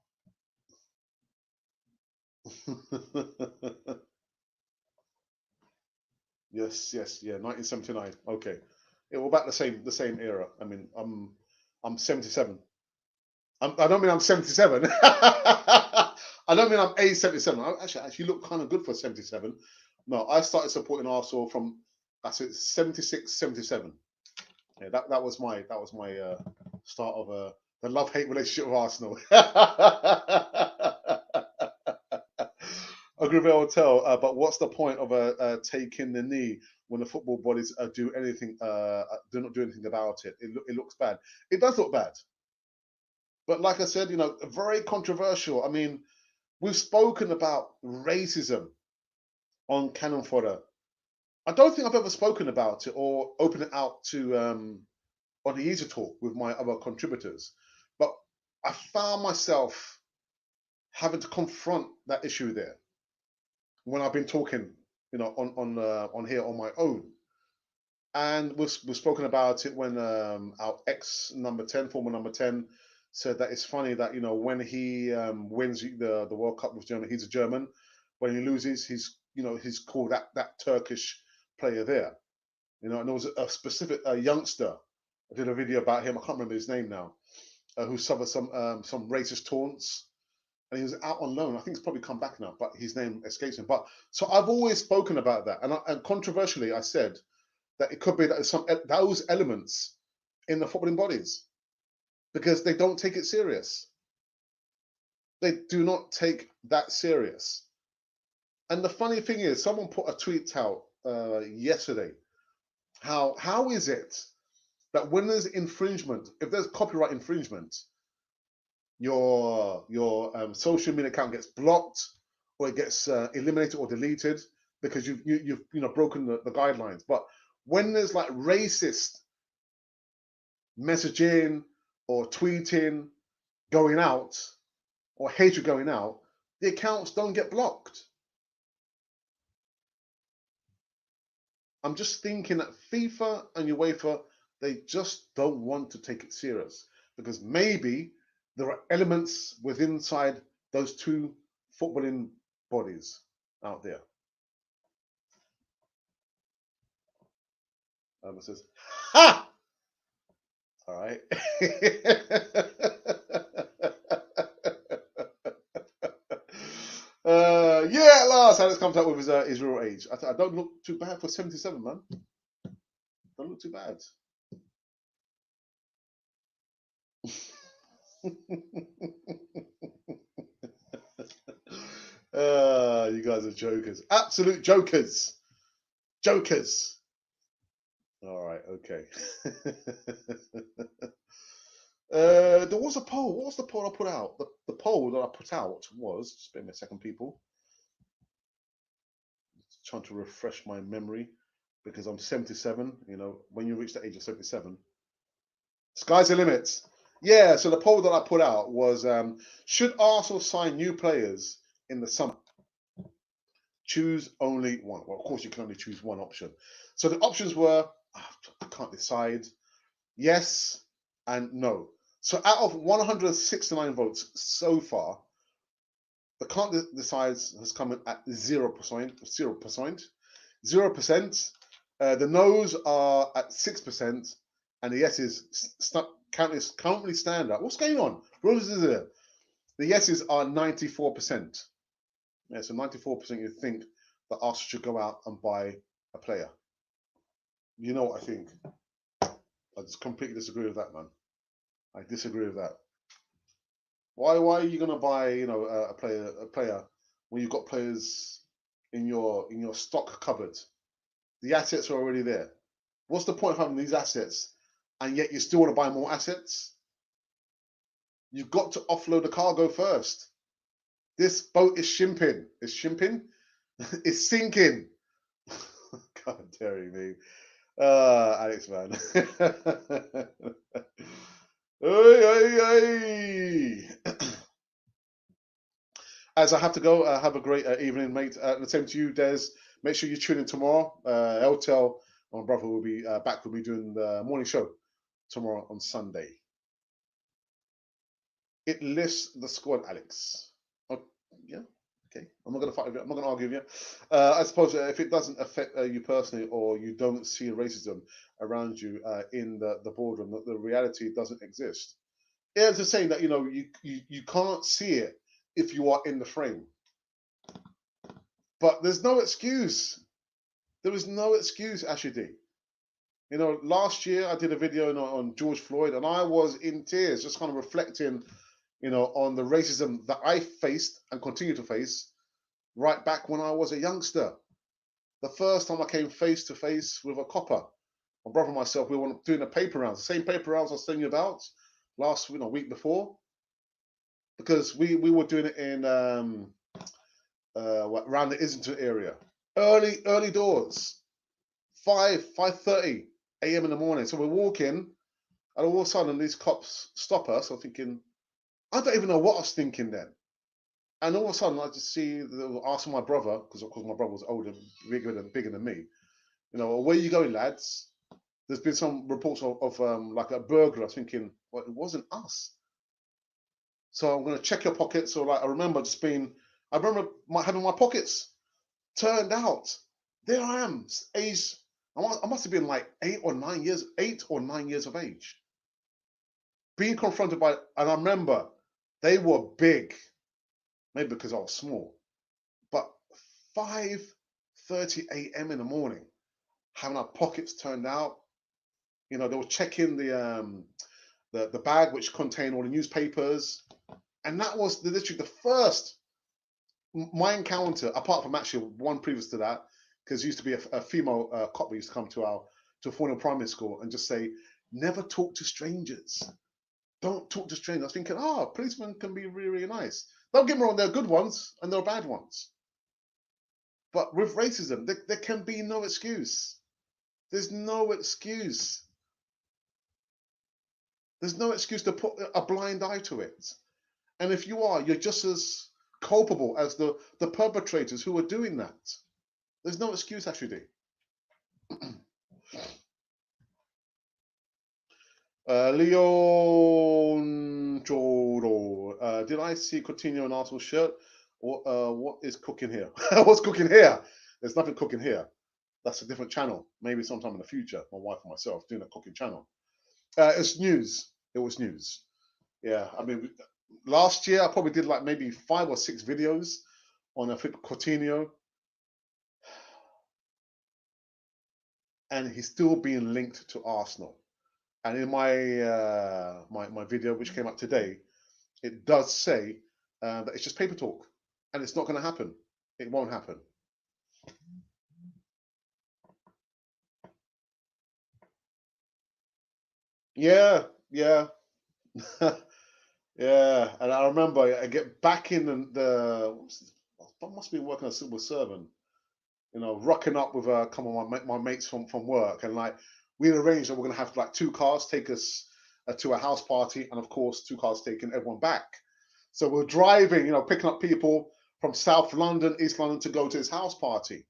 Yes, yeah, 1979. Okay. Yeah, we're about the same era. I mean, I'm 77. I don't mean I'm 77. I don't mean I'm age 77. I actually look kind of good for 77. No, I started supporting Arsenal from 76, 77. Yeah, that was my start of the love-hate relationship with Arsenal. Agrivel will tell, but what's the point of taking the knee when the football bodies do not do anything about it? It looks bad. It does look bad. But like I said, very controversial. I mean, we've spoken about racism on Cannon Fodder. I don't think I've ever spoken about it or opened it out to on the Easy Talk with my other contributors. But I found myself having to confront that issue there when I've been talking, on here on my own. And we've spoken about it when our former number 10, said that it's funny that when he wins the World Cup with Germany, he's a German. When he loses, he's called that Turkish player there. And there was a specific youngster. I did a video about him. I can't remember his name now. who suffered some racist taunts, and he was out on loan. I think he's probably come back now, but his name escapes me. But so I've always spoken about that, and controversially, I said that it could be that some those elements in the footballing bodies, because they don't take it serious. They do not take that serious. And the funny thing is, someone put a tweet out yesterday. How is it that when there's infringement, if there's copyright infringement, your social media account gets blocked, or it gets eliminated or deleted because you've broken the guidelines. But when there's like racist messaging or tweeting going out, or hatred going out, the accounts don't get blocked. I'm just thinking that FIFA and UEFA, they just don't want to take it serious, because maybe there are elements within inside those two footballing bodies out there. It says, ha! All right. Yeah, at last, Alex comes out with his real age. I don't look too bad for 77, man. Don't look too bad. You guys are jokers. Absolute jokers. Jokers. All right, okay. There was a poll. What was the poll I put out? The poll that I put out was, just give me a second, people. Just trying to refresh my memory, because I'm 77. You know, when you reach the age of 77, sky's the limit. Yeah, so the poll that I put out was, should Arsenal sign new players in the summer? Choose only one. Well, of course, you can only choose one option. So the options were, I can't decide, yes and no. So out of 169 votes so far, the can't decide has come in at 0%. 0%. 0%. The no's are at 6%, and the yeses currently stand at. What's going on? The yeses are 94%. Yeah, so 94% you think that Arsenal should go out and buy a player. You know what I think? I just completely disagree with that, man. I disagree with that. Why are you gonna buy, a player when you've got players in your stock cupboard? The assets are already there. What's the point of having these assets, and yet you still want to buy more assets? You've got to offload the cargo first. This boat is shimping. It's shimping? It's sinking. God daring me. Alex, man. As I have to go, have a great evening, mate. The same to you, Des. Make sure you tune in tomorrow. Eltel, my brother, will be back with me doing the morning show tomorrow on Sunday. It lists the squad, Alex. Oh, yeah, okay. I'm not going to fight with you. I'm not going to argue with you. I suppose if it doesn't affect you personally, or you don't see racism around you in the boardroom, the reality doesn't exist. It's just saying that you can't see it if you are in the frame. But there's no excuse. There is no excuse, Ashidi. Last year I did a video on George Floyd, and I was in tears, just kind of reflecting, on the racism that I faced and continue to face right back when I was a youngster. The first time I came face to face with a copper, my brother and myself, we were doing a paper rounds, the same paper rounds I was telling you about last week before, because we were doing it in around the Islington area, early doors, 5:30 a.m. in the morning. So we're walking, and all of a sudden these cops stop us. I'm thinking, I don't even know what I was thinking then. And all of a sudden I just see, asking my brother, because of course my brother was older, bigger than me, where are you going, lads? There's been some reports of like a burglar. I was thinking, well, it wasn't us. So I'm going to check your pockets. So I remember having my pockets turned out. There I am, age, I must have been like 8 or 9 years of age. being confronted by, and I remember they were big, maybe because I was small, but 5:30 a.m. in the morning, having our pockets turned out. You know, they were checking the bag which contained all the newspapers, and that was literally the first my encounter, apart from actually one previous to that, because used to be a female cop that used to come to a Fornham primary school and just say, never talk to strangers. Don't talk to strangers. I was thinking, policemen can be really, really nice. Don't get me wrong, there are good ones and there are bad ones. But with racism, there can be no excuse. There's no excuse. There's no excuse to put a blind eye to it. And if you are, you're just as culpable as the perpetrators who are doing that. There's no excuse, actually. Leon Joro, did I see Coutinho in Arsenal shirt? What is cooking here? What's cooking here? There's nothing cooking here. That's a different channel. Maybe sometime in the future, my wife and myself doing a cooking channel. It's news. It was news. Yeah, I mean, last year I probably did like maybe 5 or 6 videos on Philippe Coutinho, and he's still being linked to Arsenal. And in my my video, which came up today, it does say that it's just paper talk, and it's not going to happen. It won't happen. Yeah, yeah, yeah. And I remember I get back in I must be working as a civil servant, you know, rocking up with a couple of my mates from work, and like we arranged that we're going to have like 2 cars take us to a house party, and of course 2 cars taking everyone back. So we're driving, you know, picking up people from South London, East London to go to his house party.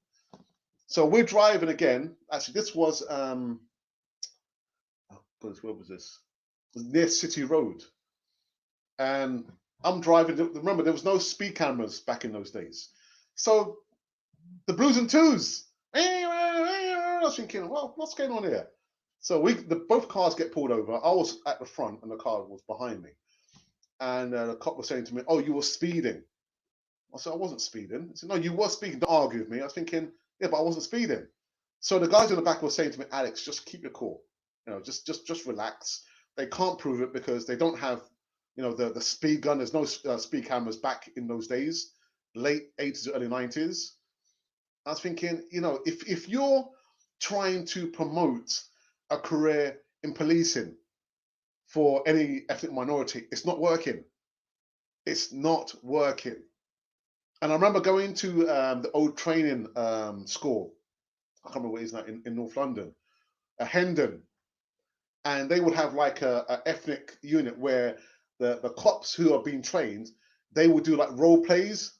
So we're driving again. Actually, this was where was this? It was near City Road, and I'm driving. Remember, there was no speed cameras back in those days, so the blues and twos. I was thinking, well, what's going on here? So both cars get pulled over. I was at the front, and the car was behind me. And the cop was saying to me, "Oh, you were speeding." I said, "I wasn't speeding." He said, "No, you were speeding." Don't argue with me. I was thinking, "Yeah, but I wasn't speeding." So the guys in the back were saying to me, "Alex, just keep your cool. You know, just relax. They can't prove it because they don't have, you know, the speed gun. There's no speed cameras back in those days, late 80s, early 90s." I was thinking, you know, if you're trying to promote a career in policing for any ethnic minority, it's not working. It's not working. And I remember going to the old training school. I can't remember what it is now in North London, a Hendon, and they would have like a ethnic unit where the cops who are being trained, they would do like role plays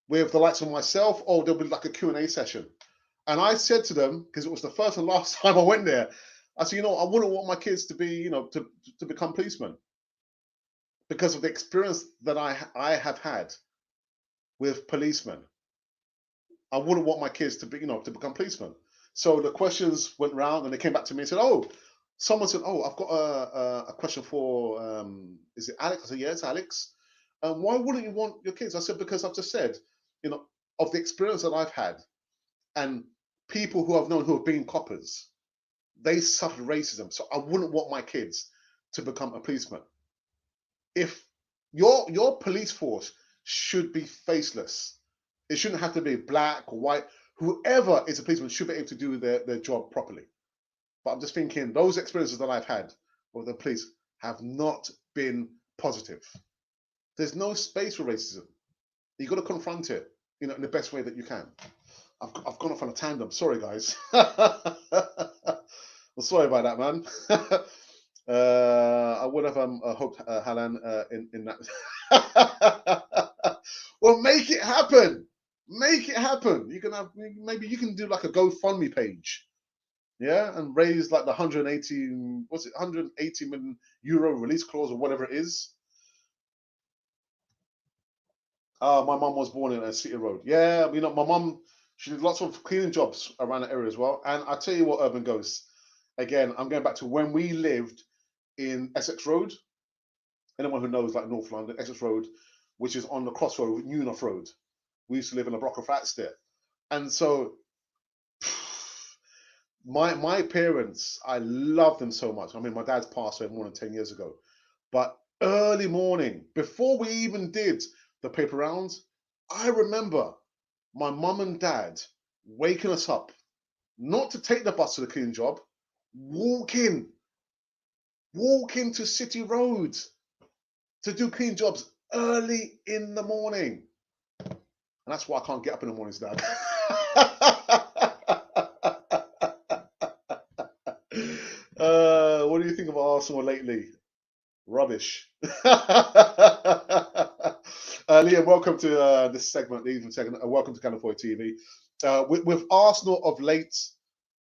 with the likes of myself, or there'll be like a Q&A session. And I said to them, because it was the first and last time I went there, I said, you know, I wouldn't want my kids to be, you know, to become policemen because of the experience that I have had with policemen. I wouldn't want my kids to be, you know, to become policemen. So the questions went round, and they came back to me and said, "Oh, someone said, oh, I've got a question for, is it Alex?" I said, "Yeah, it's Alex. Why wouldn't you want your kids?" I said, "Because I've just said, you know, of the experience that I've had, and people who I've known who have been coppers, they suffered racism. So I wouldn't want my kids to become a policeman. If your police force should be faceless. It shouldn't have to be black or white. Whoever is a policeman should be able to do their job properly." But I'm just thinking those experiences that I've had with the police have not been positive. There's no space for racism. You've got to confront it, you know, in the best way that you can. I've gone off on a tandem. Sorry, guys. I'm sorry about that, man. I would have hoped Halan in that. Well, make it happen. Make it happen. You can have, maybe you can do like a GoFundMe page, yeah, and raise like the 180, what's it, 180 million euro release clause or whatever it is. My mum was born in a City Road. Yeah, you know, my mum, she did lots of cleaning jobs around the area as well. And I tell you what, Urban Ghosts, Again, I'm going back to when we lived in Essex Road. Anyone who knows like North London, Essex Road, which is on the crossroad with Newnoff Road. We used to live in a block of flats there. And so my parents, I love them so much. I mean, my dad's passed away more than 10 years ago. But early morning, before we even did the paper rounds, I remember my mum and dad waking us up, not to take the bus to the cleaning job, walking to City Road to do clean jobs early in the morning. And that's why I can't get up in the mornings, Dad. What do you think of Arsenal lately? Rubbish. Liam, welcome to this segment, the evening segment. Welcome to California TV. With Arsenal of late,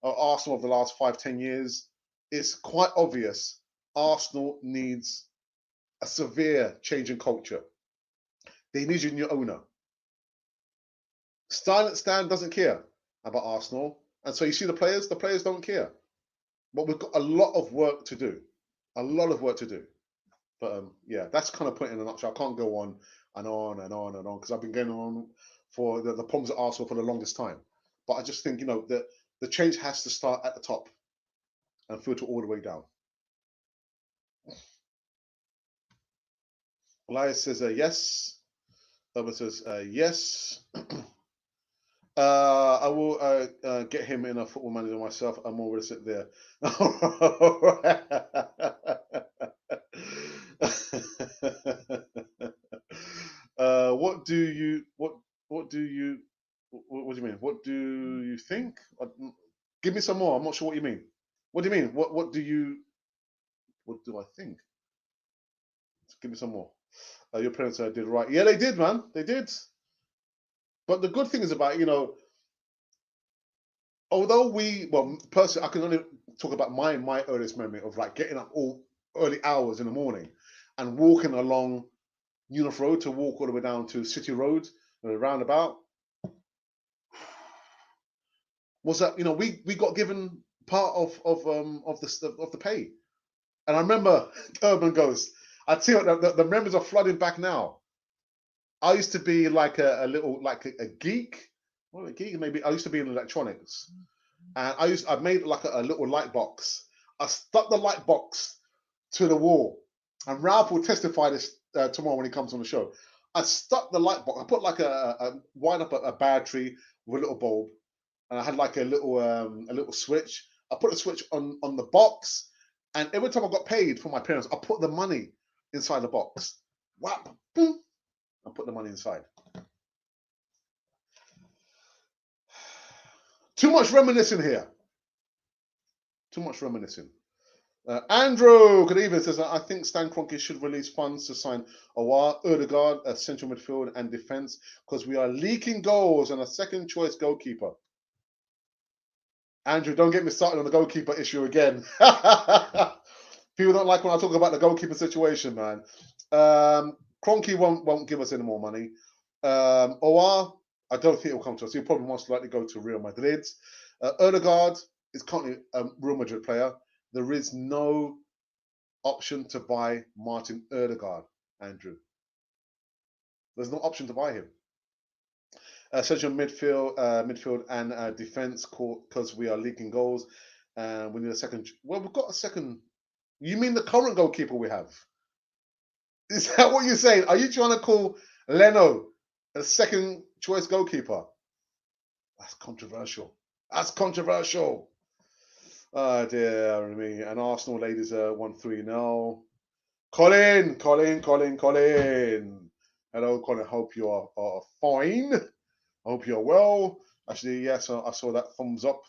Arsenal of the last 5-10 years, it's quite obvious Arsenal needs a severe change in culture. They need a new owner. Silent Stan doesn't care about Arsenal. And so you see the players don't care. But we've got a lot of work to do. A lot of work to do. But yeah, that's kind of put it in a nutshell. I can't go on and on and on and on because I've been going on for the problems at Arsenal for the longest time. But I just think, you know, that the change has to start at the top and filter all the way down. Elias says yes. Thomas says yes. I will get him in a football manager myself. I'm already sit there. What do you what do you what do you mean? What do you think? Give me some more. I'm not sure what you mean. What do you mean? What do I think? Give me some more. Your parents did right. Yeah, they did, man. They did. But the good thing is about, you know, although personally, I can only talk about my earliest memory of like getting up all early hours in the morning and walking along Newnoff Road to walk all the way down to City Road and a roundabout. Was that, you know, we got given part of the pay. And I remember Urban Ghost. I tell you, the memories are flooding back now. I used to be like a little like a geek. Well, a geek maybe. I used to be in electronics, and I made like a little light box. I stuck the light box to the wall, and Ralph will testify this tomorrow when he comes on the show. I stuck the light box. I put like wind up a battery with a little bulb, and I had like a little switch. I put a switch on the box, and every time I got paid from my parents, I put the money inside the box. Whap, boom, I put the money inside. Too much reminiscing here. Too much reminiscing. Andrew, good evening, says, I think Stan Kroenke should release funds to sign Odegaard, a central midfield and defence, because we are leaking goals and a second choice goalkeeper. Andrew, don't get me started on the goalkeeper issue again. People don't like when I talk about the goalkeeper situation, man. Kroenke won't give us any more money. Owa, I don't think he'll come to us. He'll probably most likely go to Real Madrid. Odegaard is currently a Real Madrid player. There is no option to buy Martin Odegaard, Andrew. There's no option to buy him. Central midfield and defense because we are leaking goals. We need a second. Well, we've got a second. You mean the current goalkeeper we have? Is that what you're saying? Are you trying to call Leno a second choice goalkeeper? That's controversial. That's controversial. Oh dear me. And Arsenal ladies 1-3-0. Colin. Hello, Colin. Hope you are fine. I hope you're well. Actually, yes, I saw that. Thumbs up.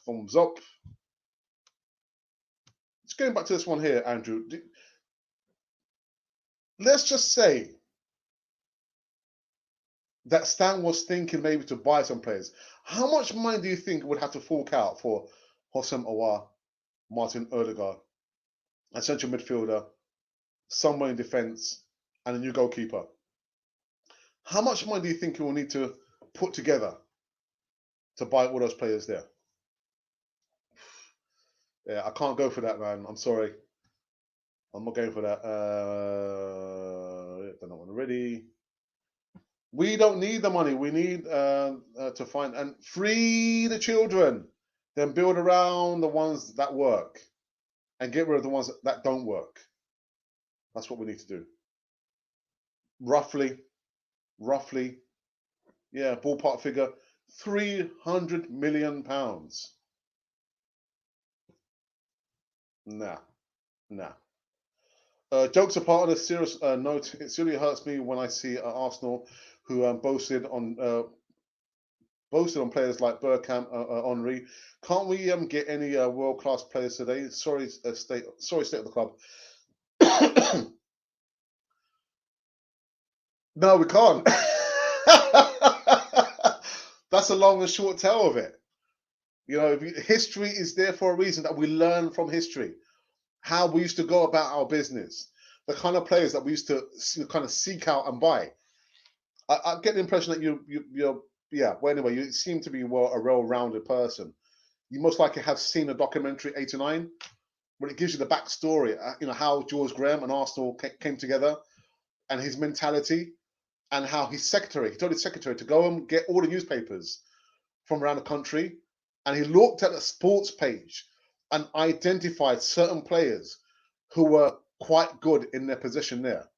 Just going back to this one here, Andrew. Let's just say that Stan was thinking maybe to buy some players. How much money do you think would have to fork out for Houssem Aouar, Martin Odegaard, a central midfielder, somewhere in defence, and a new goalkeeper? How much money do you think you will need to put together to buy all those players there? Yeah, I can't go for that, man. I'm sorry. I'm not going for that. Done that one already. We don't need the money. We need to find and free the children, then build around the ones that work and get rid of the ones that don't work. That's what we need to do. Roughly, yeah, ballpark figure, £300 million. Nah. Jokes apart, on a serious note, it really hurts me when I see Arsenal, who boasted on players like Bergkamp, Henry. Can't we get any world-class players today? Sorry, state of the club. No, we can't. That's a long and short tale of it. You know, history is there for a reason, that we learn from history. How we used to go about our business, the kind of players that we used to kind of seek out and buy. I get the impression that you're well, anyway, you seem to be a well-rounded person. You most likely have seen a documentary 89, where it gives you the backstory, how George Graham and Arsenal came together, and his mentality, and how he told his secretary to go and get all the newspapers from around the country, and he looked at the sports page and identified certain players who were quite good in their position there.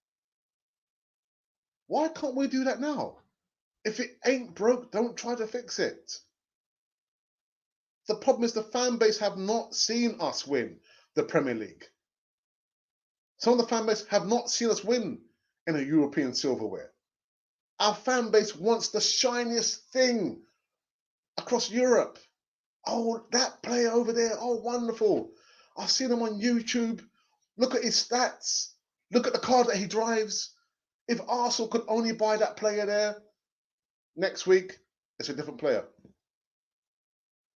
Why can't we do that now? If it ain't broke, don't try to fix it. The problem is the fan base have not seen us win the Premier League. Some of the fan base have not seen us win in a European silverware. Our fan base wants the shiniest thing across Europe. Oh, that player over there. Oh, wonderful. I've seen him on YouTube. Look at his stats. Look at the car that he drives. If Arsenal could only buy that player there, next week, it's a different player.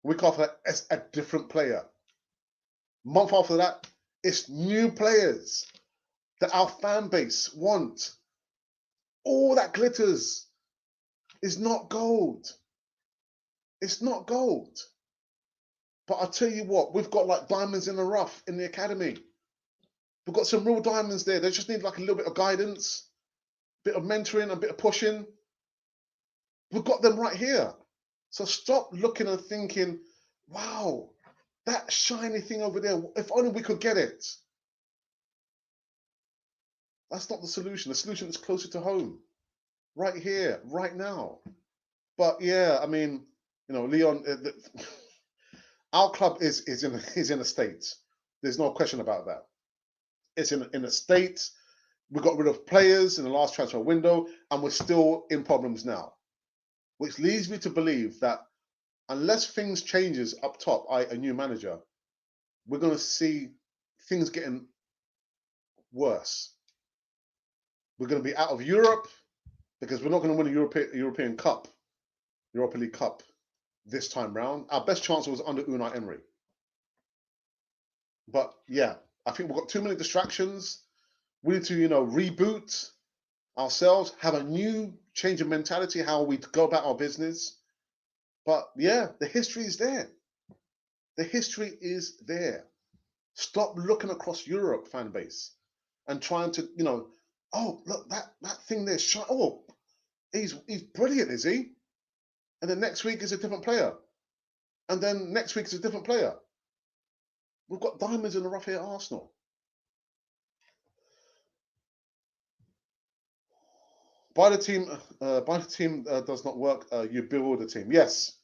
Week after that, it's a different player. Month after that, it's new players that our fan base want. All that glitters is not gold. It's not gold. But I'll tell you what, we've got like diamonds in the rough in the academy. We've got some real diamonds there. They just need like a little bit of guidance, a bit of mentoring, a bit of pushing. We've got them right here. So stop looking and thinking, wow, that shiny thing over there, if only we could get it. That's not the solution. The solution is closer to home, right here, right now. But yeah, I mean, Leon, our club is in a state. There's no question about that. It's in a state. We got rid of players in the last transfer window, and we're still in problems now, which leads me to believe that unless things changes up top, a new manager, we're going to see things getting worse. We're going to be out of Europe because we're not going to win a European Cup, Europa League Cup this time round. Our best chance was under Unai Emery. But yeah, I think we've got too many distractions. We need to, reboot ourselves, have a new change of mentality, how we go about our business. But yeah, the history is there. The history is there. Stop looking across Europe, fan base, and trying to, oh, look, that thing there, oh, he's brilliant, is he? And then next week is a different player. And then next week is a different player. We've got diamonds in the rough here at Arsenal. Buy the team does not work. You build the team. Yes.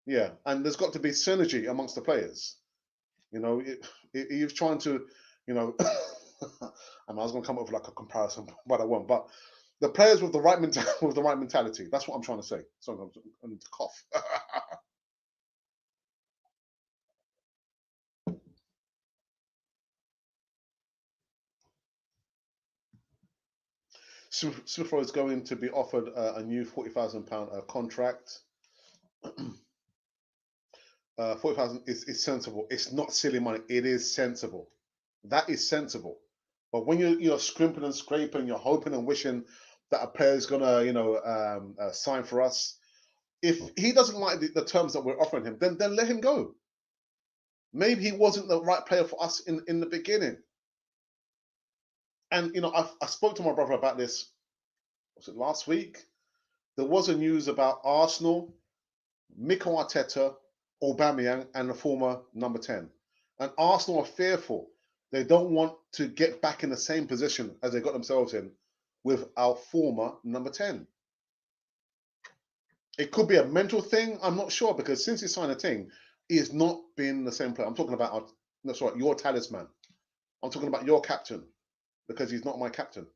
Yeah. And there's got to be synergy amongst the players. You're trying to, and I was going to come up with like a comparison, but I won't. But the players with the right mentality. That's what I'm trying to say. Sorry, I need to cough. Smith Rowe is going to be offered a new £40,000 contract. 40,000 is sensible. It's not silly money. It is sensible. That is sensible. But when you're scrimping and scraping, you're hoping and wishing that a player is gonna sign for us. If he doesn't like the terms that we're offering him, then let him go. Maybe he wasn't the right player for us in the beginning. And, I spoke to my brother about this, was it last week? There was a news about Arsenal, Mikel Arteta, Aubameyang, and the former number 10. And Arsenal are fearful. They don't want to get back in the same position as they got themselves in with our former number 10. It could be a mental thing. I'm not sure, because since he signed a team, he has not been the same player. I'm talking about, your talisman. I'm talking about your captain, because he's not my captain.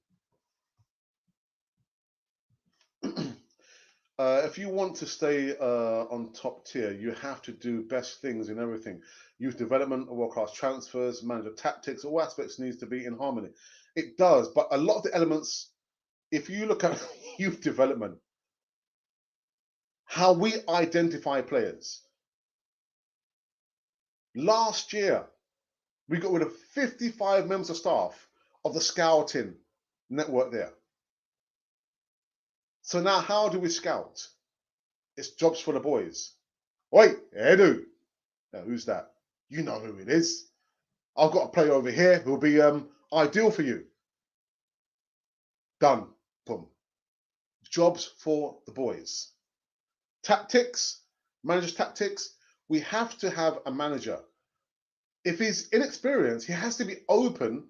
If you want to stay on top tier, you have to do best things in everything. Youth development, world-class transfers, manager tactics, all aspects needs to be in harmony. It does, but a lot of the elements, if you look at youth development, how we identify players. Last year, we got rid of 55 members of staff of the scouting network there. So now how do we scout? It's jobs for the boys. Wait, Edu. Now, who's that? You know who it is. I've got a player over here who'll be ideal for you. Done. Boom. Jobs for the boys. Tactics, manager's tactics. We have to have a manager. If he's inexperienced, he has to be open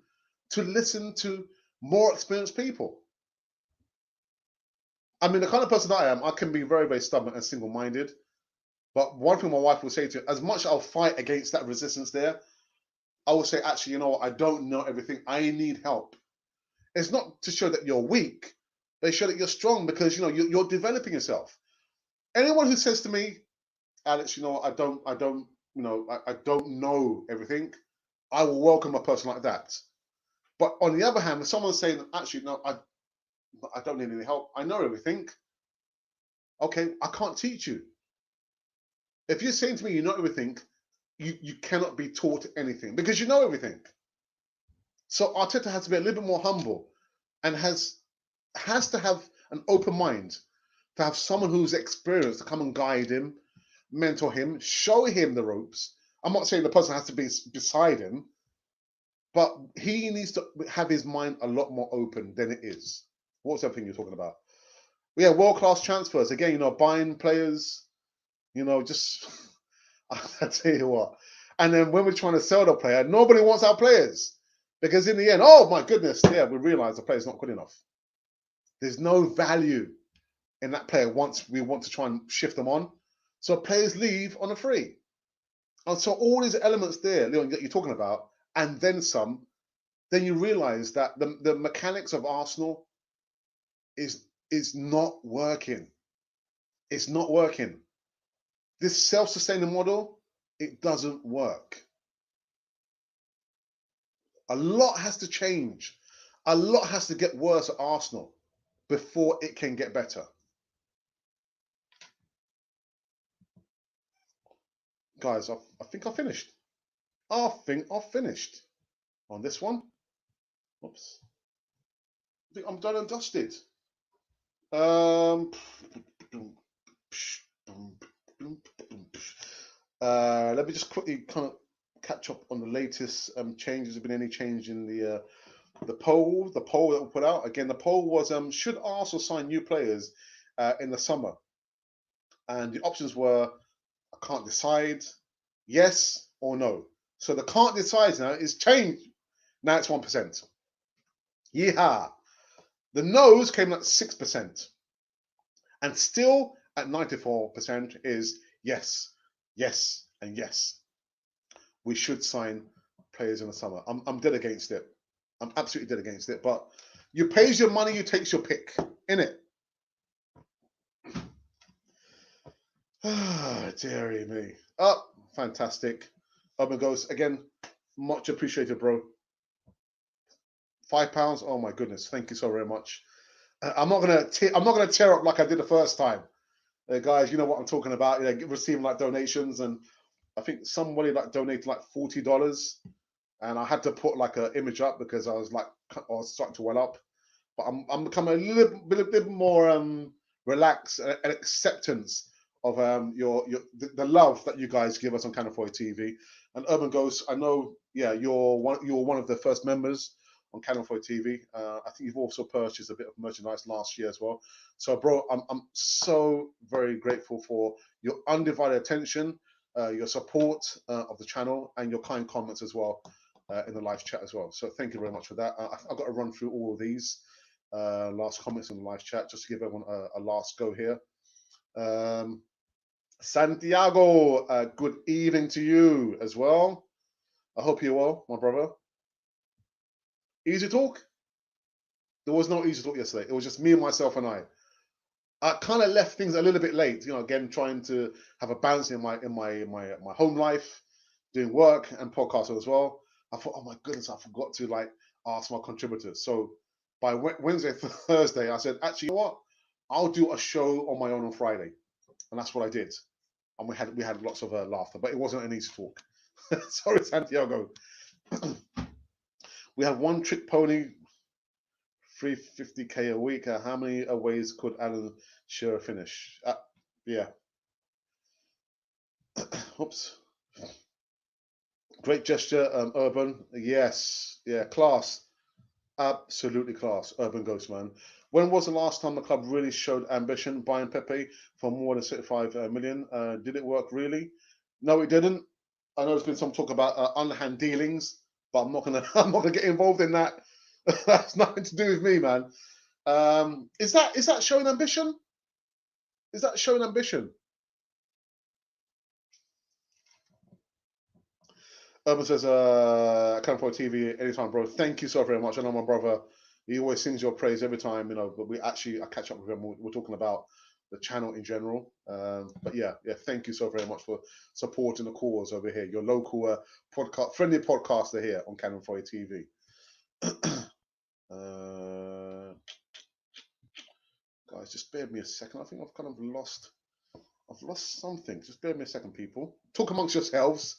to listen to more experienced people. I mean, the kind of person I am, I can be very, very stubborn and single-minded. But one thing my wife will say to you, as much as I'll fight against that resistance there, I will say, actually, you know what? I don't know everything. I need help. It's not to show that you're weak, but show that you're strong, because, you're developing yourself. Anyone who says to me, Alex, I don't know everything, I will welcome a person like that. But on the other hand, if someone's saying, actually, no, I don't need any help, I know everything, okay, I can't teach you. If you're saying to me you know everything, you cannot be taught anything, because you know everything. So Arteta has to be a little bit more humble, and has to have an open mind, to have someone who's experienced to come and guide him, mentor him, show him the ropes. I'm not saying the person has to be beside him, but he needs to have his mind a lot more open than it is. What's everything you're talking about? Yeah, world-class transfers. Again, buying players, just, I tell you what. And then when we're trying to sell the player, nobody wants our players. Because in the end, oh my goodness, yeah, we realize the player's not good enough. There's no value in that player once we want to try and shift them on. So players leave on a free. And so all these elements there, Leon, that you're talking about, and then some, then you realize that the mechanics of Arsenal is not working. It's not working. This self-sustaining model, it doesn't work. A lot has to change. A lot has to get worse at Arsenal before it can get better. Guys, I think I finished. I think I finished on this one. Oops. I think I'm done and dusted. Let me just quickly kind of catch up on the latest changes. Has been any change in the poll? The poll that we put out again. The poll was: should Arsenal sign new players in the summer? And the options were: I can't decide, yes or no. So the can't decide now is changed. Now it's 1%. Yeehaw! The no's came at 6%. And still at 94% is yes, yes, and yes. We should sign players in the summer. I'm dead against it. I'm absolutely dead against it. But you pays your money, you takes your pick, innit? Ah, dearie me. Oh, fantastic. Urban Ghost, again, much appreciated, bro. £5. Oh my goodness, thank you so very much. I'm not gonna tear up like I did the first time. Guys, you know what I'm talking about. Receiving like donations, and I think somebody like donated like $40, and I had to put like an image up because I was starting to well up. But I'm becoming a little bit more relaxed and acceptance of the love that you guys give us on Cannon Foy TV. And Urban Ghost, I know, yeah, you're one of the first members on Cannon Foy TV. I think you've also purchased a bit of merchandise last year as well. So, bro, I'm so very grateful for your undivided attention, your support of the channel, and your kind comments as well in the live chat as well. So thank you very much for that. I've got to run through all of these last comments in the live chat just to give everyone a last go here. Santiago, good evening to you as well. I hope you're well, my brother. Easy talk? There was no easy talk yesterday. It was just me and myself and I. I kind of left things a little bit late, you know, again, trying to have a balance in my home life, doing work and podcasting as well. I thought, oh my goodness, I forgot to like ask my contributors. So by Wednesday, Thursday, I said, actually, you know what? I'll do a show on my own on Friday. And that's what I did. And we had lots of laughter, but it wasn't an easy talk. Sorry, Santiago. We have one trick pony, 350k a week. How many aways could Alan Shearer finish? Yeah. Oops. Great gesture, Urban. Yes. Yeah, class. Absolutely class. Urban Ghost, man. When was the last time the club really showed ambition buying Pepe for more than 65 million? Did it work really? No, it didn't. I know there's been some talk about underhand dealings, but I'm not gonna get involved in that. That's nothing to do with me, man. Is that showing ambition? Is that showing ambition? Urban says, Cannon Foy TV anytime, bro. Thank you so very much. I know my brother, he always sings your praise every time, you know, but I catch up with him. We're talking about the channel in general. But yeah, thank you so very much for supporting the cause over here. Your local friendly podcaster here on Cannon Foy TV. Guys, just bear with me a second. I think I've kind of lost something. Just bear with me a second, people. Talk amongst yourselves.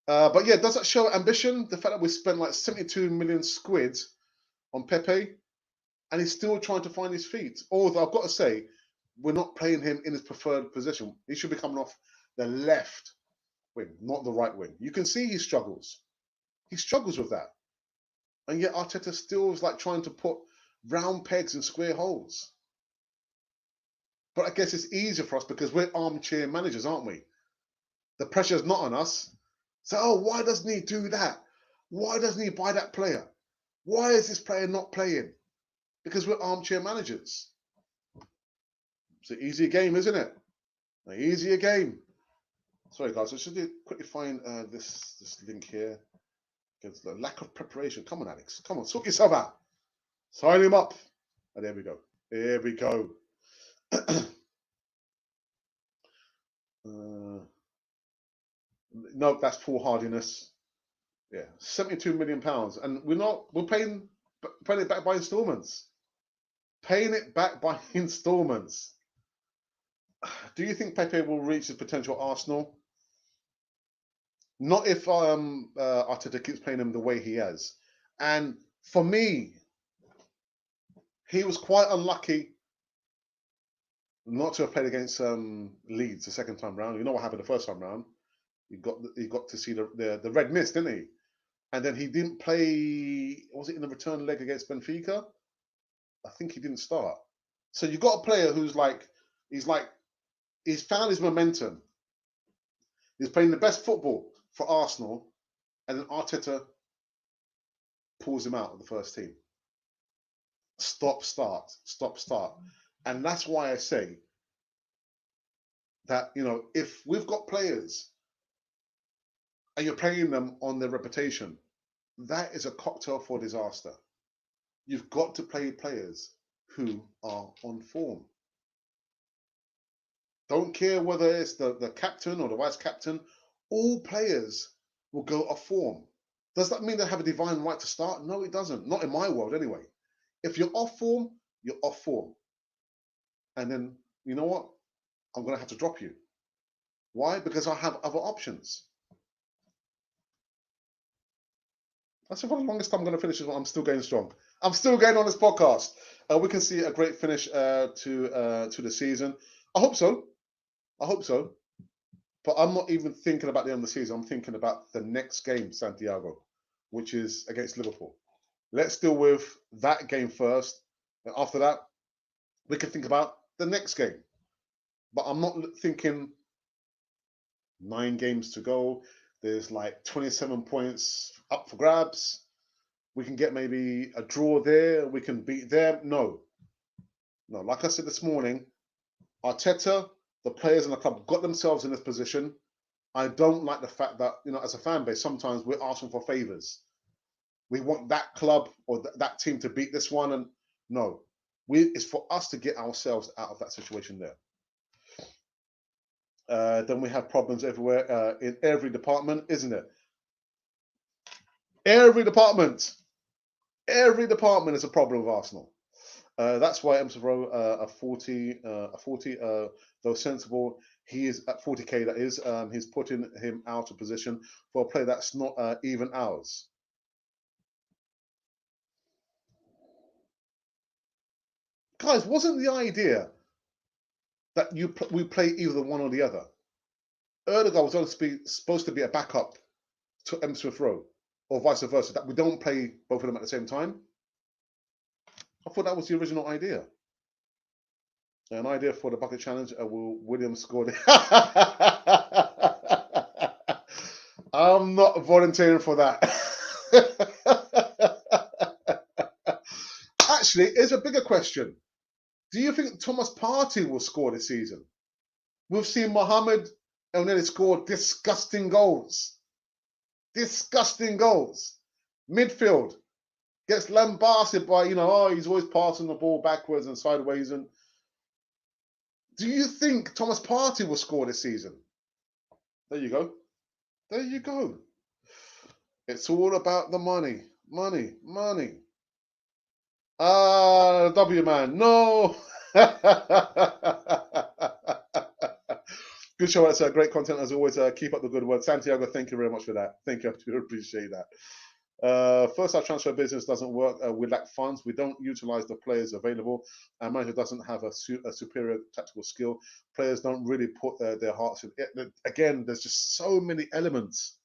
But yeah, does that show ambition? The fact that we spent like 72 million squid on Pepe and he's still trying to find his feet. Although I've got to say, we're not playing him in his preferred position. He should be coming off the left wing, not the right wing. You can see he struggles. He struggles with that. And yet Arteta still is like trying to put round pegs in square holes. But I guess it's easier for us because we're armchair managers, aren't we? The pressure's not on us. So, oh, why doesn't he do that? Why doesn't he buy that player? Why is this player not playing? Because we're armchair managers. It's an easier game, isn't it? An easier game. Sorry, guys. I should quickly find this link here. Because the lack of preparation. Come on, Alex. Come on, sort yourself out. Sign him up. And there we go. There we go. No, that's foolhardiness. Yeah, £72 million, and we're paying it back by installments. Paying it back by installments. Do you think Pepe will reach his potential at Arsenal? Not if Arteta keeps playing him the way he has. And for me, he was quite unlucky not to have played against Leeds the second time round. You know what happened the first time round? He got to see the red mist, didn't he? And then he didn't play. Was it in the return leg against Benfica? I think he didn't start. So you've got a player who's he's found his momentum. He's playing the best football for Arsenal, and then Arteta pulls him out of the first team. Stop, start. And that's why I say that, you know, if we've got players and you're playing them on their reputation, that is a cocktail for disaster. You've got to play players who are on form. Don't care whether it's the captain or the vice captain, all players will go off form. Does that mean they have a divine right to start? No, it doesn't. Not in my world anyway. If you're off form, you're off form. And then, you know what? I'm going to have to drop you. Why? Because I have other options. That's for the longest time I'm going to finish this one. I'm still going strong. I'm still going on this podcast. We can see a great finish to the season. I hope so. I hope so. But I'm not even thinking about the end of the season. I'm thinking about the next game, Santiago, which is against Liverpool. Let's deal with that game first. And after that, we can think about the next game. But I'm not thinking 9 games to go. There's like 27 points up for grabs. We can get maybe a draw there. We can beat them. No. Like I said this morning, Arteta, the players in the club got themselves in this position. I don't like the fact that, as a fan base, sometimes we're asking for favours. We want that club or that team to beat this one. And no, it's for us to get ourselves out of that situation there. Then we have problems everywhere, in every department, isn't it? Every department is a problem with Arsenal. That's why Emerson Rowe, a 40, though sensible, he is at 40k. That is, he's putting him out of position for a play that's not even ours. Guys, wasn't the idea that we play either one or the other? Odegaard was supposed to be a backup to Emerson Rowe, or vice versa, that we don't play both of them at the same time. I thought that was the original idea. An idea for the bucket challenge. Willian scored. I'm not volunteering for that. Actually, here's a bigger question. Do you think Thomas Partey will score this season? We've seen Mohamed El-Neni score disgusting goals. Disgusting goals. Midfield gets lambasted by, he's always passing the ball backwards and sideways. And do you think Thomas Partey will score this season? There you go. There you go. It's all about the money. Money. Money. W man. No. Good show. It's great content as always. Keep up the good work. Santiago, thank you very much for that. Thank you. I do appreciate that. First, our transfer business doesn't work. We lack funds. We don't utilize the players available. Our manager doesn't have a superior tactical skill. Players don't really put their hearts in it. Again, there's just so many elements,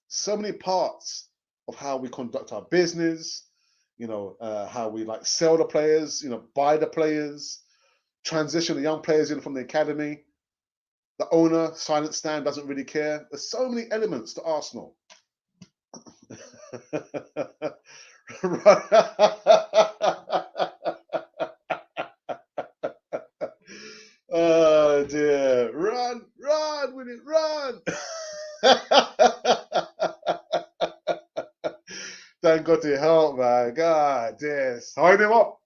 so many parts of how we conduct our business. How we sell the players. Buy the players, transition the young players in from the academy. The owner, silent stand, doesn't really care. There's so many elements to Arsenal. Oh dear. Run, Willian, run. Thank God to help, man. God, dear. Sign him up.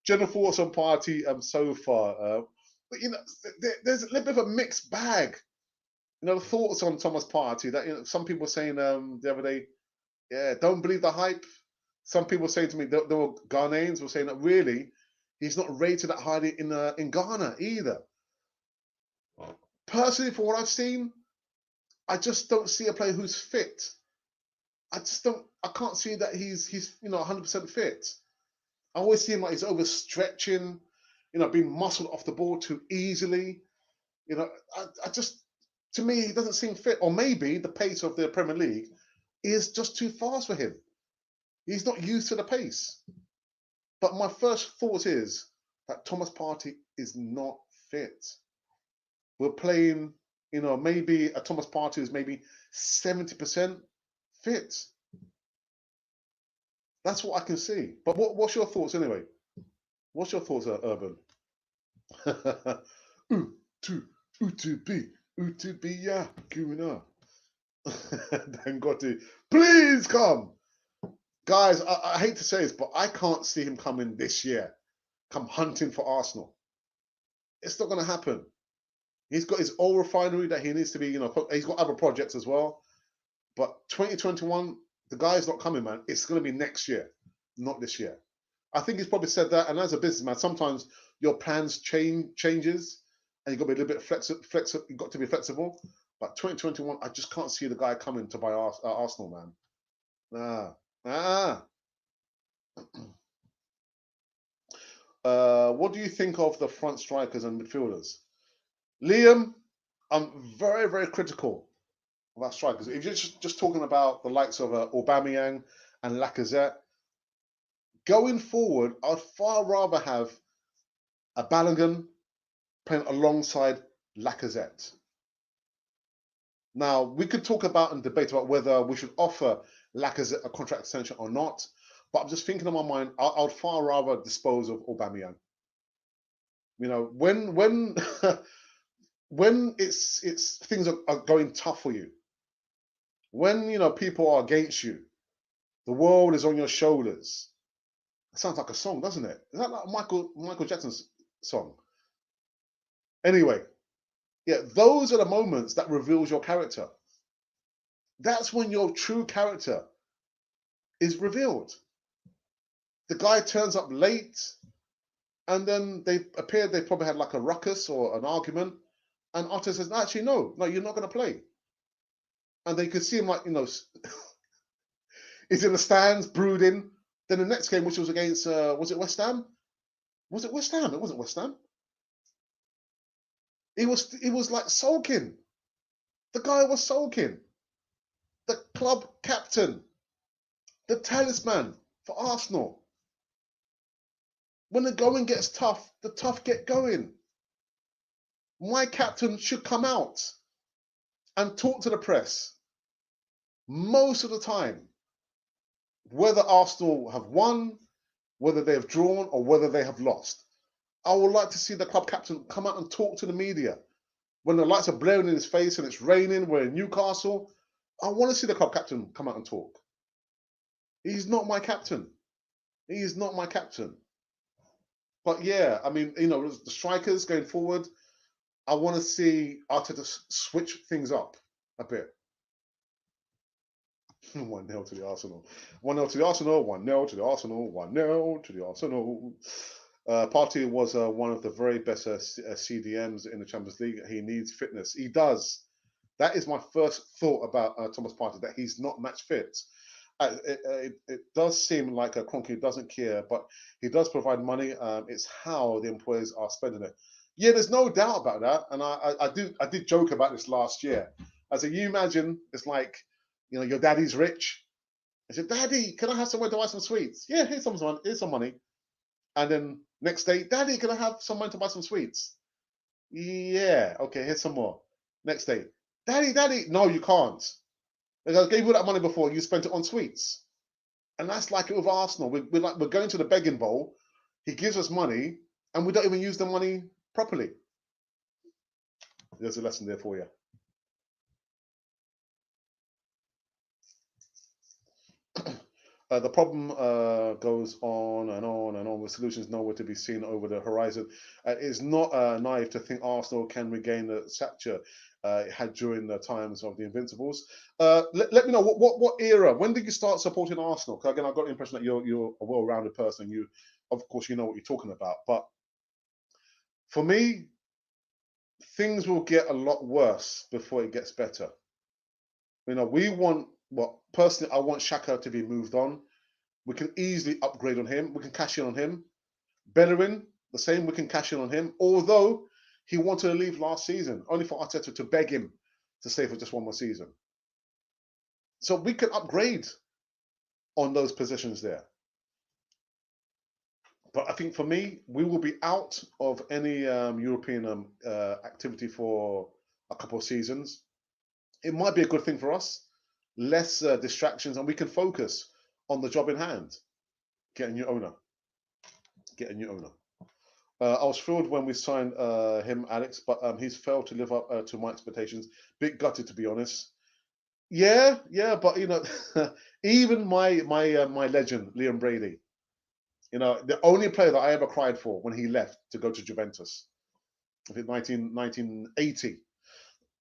General thoughts on Partey so far. But there's a little bit of a mixed bag. The thoughts on Thomas Partey, that some people saying the other day, yeah, don't believe the hype. Some people saying to me, there were Ghanaians were saying that really he's not rated that highly in Ghana either. Personally, for what I've seen, I just don't see a player who's fit. I can't see that he's 100% fit. I always see him like he's overstretching, being muscled off the ball too easily. To me, he doesn't seem fit. Or maybe the pace of the Premier League is just too fast for him. He's not used to the pace. But my first thought is that Thomas Partey is not fit. We're playing, maybe a Thomas Partey is maybe 70% fit. That's what I can see. But what's your thoughts anyway? What's your thoughts, Urban? Utubia, Kumina. Dangote, please come. Guys, I hate to say this, but I can't see him coming this year. Come hunting for Arsenal. It's not going to happen. He's got his oil refinery that he needs to be, he's got other projects as well. But 2021, the guy's not coming, man. It's going to be next year, not this year. I think he's probably said that. And as a businessman, sometimes your plans changes, and you've got to be a little bit flexible. You've got to be flexible. But 2021, I just can't see the guy coming to buy Arsenal, man. Nah. What do you think of the front strikers and midfielders? Liam, I'm very, very critical of our strikers. If you're just talking about the likes of Aubameyang and Lacazette, going forward, I'd far rather have a Balogun playing alongside Lacazette. Now, we could talk about and debate about whether we should offer Lacazette a contract extension or not, but I'm just thinking in my mind, I'd far rather dispose of Aubameyang. You know, when when it's things are going tough for you, when people are against you, the world is on your shoulders. It sounds like a song, doesn't it? Is that like Michael Jackson's song? Anyway, yeah, those are the moments that reveals your character. That's when your true character is revealed. The guy turns up late, and then they probably had like a ruckus or an argument, and Otto says, actually, no, you're not going to play. And they could see him like, he's in the stands, brooding. Then the next game, which was against, was it West Ham? Was it West Ham? It wasn't West Ham. He was like sulking. The guy was sulking. The club captain, the talisman for Arsenal. When the going gets tough, the tough get going. My captain should come out and talk to the press most of the time, whether Arsenal have won, whether they have drawn, or whether they have lost. I would like to see the club captain come out and talk to the media. When the lights are blaring in his face and it's raining, we're in Newcastle, I want to see the club captain come out and talk. He's not my captain. He is not my captain. But yeah, I mean, the strikers going forward, I want to see Arteta switch things up a bit. 1-0 to the Arsenal. 1-0 to the Arsenal. 1-0 to the Arsenal. 1-0 to the Arsenal. Partey was one of the very best CDMs in the Champions League. He needs fitness. He does. That is my first thought about Thomas Partey, that he's not match fit. It does seem like Kroenke doesn't care, but he does provide money. It's how the employers are spending it. Yeah, there's no doubt about that. And I did joke about this last year. I said, you imagine it's like, your daddy's rich. I said, Daddy, can I have somewhere to buy some sweets? Yeah, here's some money. And then next day, Daddy, can I have some money to buy some sweets? Yeah, okay, here's some more. Next day, Daddy, no, you can't. Because I gave you that money before, you spent it on sweets. And that's like it with Arsenal. We're going to the begging bowl. He gives us money, and we don't even use the money properly. There's a lesson there for you. The problem goes on and on and on, with solutions nowhere to be seen over the horizon. It's not naive to think Arsenal can regain the stature it had during the times of the Invincibles. Let me know what era. When did you start supporting Arsenal? Because again, I got the impression that you're a well-rounded person. You, of course, you know what you're talking about. But for me, things will get a lot worse before it gets better. We want. Well, personally, I want Xhaka to be moved on. We can easily upgrade on him. We can cash in on him. Bellerin, the same. We can cash in on him. Although he wanted to leave last season, only for Arteta to beg him to stay for just one more season. So we can upgrade on those positions there. But I think for me, we will be out of any European activity for a couple of seasons. It might be a good thing for us. Less distractions, and we can focus on the job in hand. Get a new owner. I was thrilled when we signed him, Alex, but he's failed to live up to my expectations. Bit gutted, to be honest. Yeah, but even my legend, Liam Brady, the only player that I ever cried for when he left to go to Juventus, I think 1980,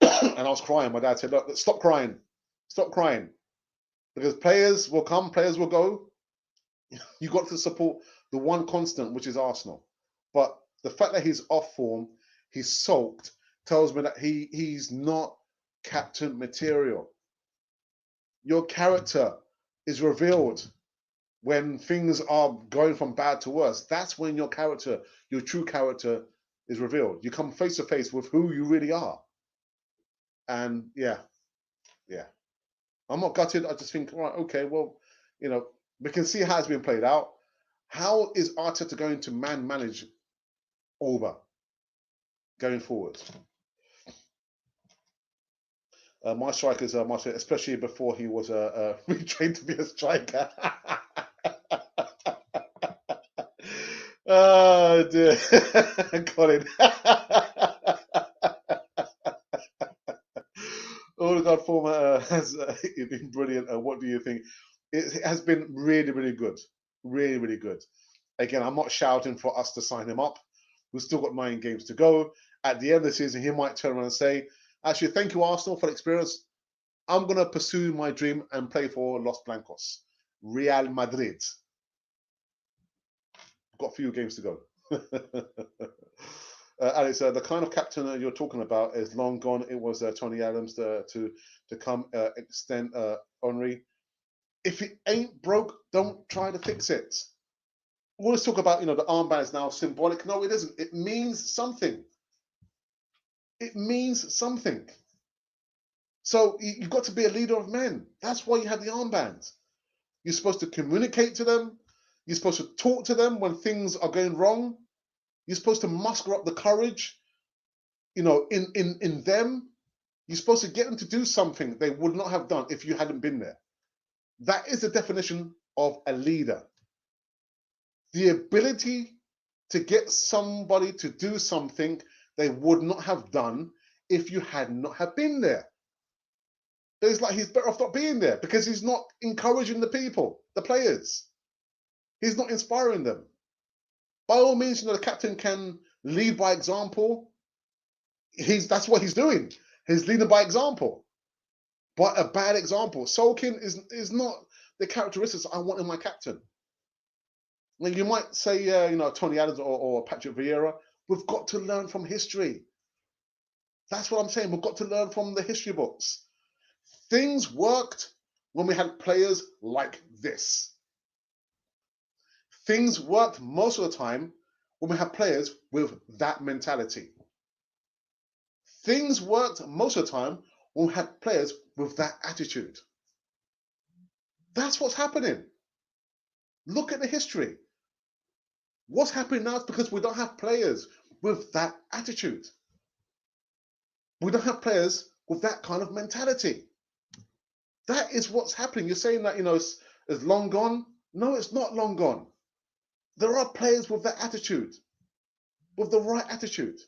and I was crying. My dad said, "Look, stop crying. Stop crying. Because players will come, players will go. You got to support the one constant, which is Arsenal." But the fact that he's off form, he's sulked, tells me that he's not captain material. Your character is revealed when things are going from bad to worse, that's when your character, your true character, is revealed. You come face to face with who you really are. And yeah, I'm not gutted. I just think, right, okay, well, we can see how it's been played out. How is Arteta going to manage Alba going forward? My strikers are much, especially before he was retrained to be a striker. Oh dear, Colin. Odegaard format has been brilliant. What do you think? It has been really, really good. Really, really good. Again, I'm not shouting for us to sign him up. We've still got 9 games to go. At the end of the season, he might turn around and say, actually, thank you, Arsenal, for the experience. I'm going to pursue my dream and play for Los Blancos, Real Madrid. Got a few games to go. Alex, the kind of captain you're talking about is long gone. It was Tony Adams to come extend Henry. If it ain't broke, don't try to fix it. We always talk about, the armband is now symbolic. No, it isn't. It means something. It means something. So you've got to be a leader of men. That's why you have the armband. You're supposed to communicate to them. You're supposed to talk to them when things are going wrong. You're supposed to muster up the courage, in them. You're supposed to get them to do something they would not have done if you hadn't been there. That is the definition of a leader. The ability to get somebody to do something they would not have done if you had not have been there. It's like he's better off not being there because he's not encouraging the people, the players. He's not inspiring them. By all means, the captain can lead by example. That's what he's doing. He's leading by example. But a bad example. Sulking is not the characteristics I want in my captain. Like you might say, Tony Adams or Patrick Vieira, we've got to learn from history. That's what I'm saying. We've got to learn from the history books. Things worked when we had players like this. Things worked most of the time when we had players with that mentality. Things worked most of the time when we had players with that attitude. That's what's happening. Look at the history. What's happening now is because we don't have players with that attitude. We don't have players with that kind of mentality. That is what's happening. You're saying that, it's long gone. No, it's not long gone. There are players with that attitude, with the right attitude,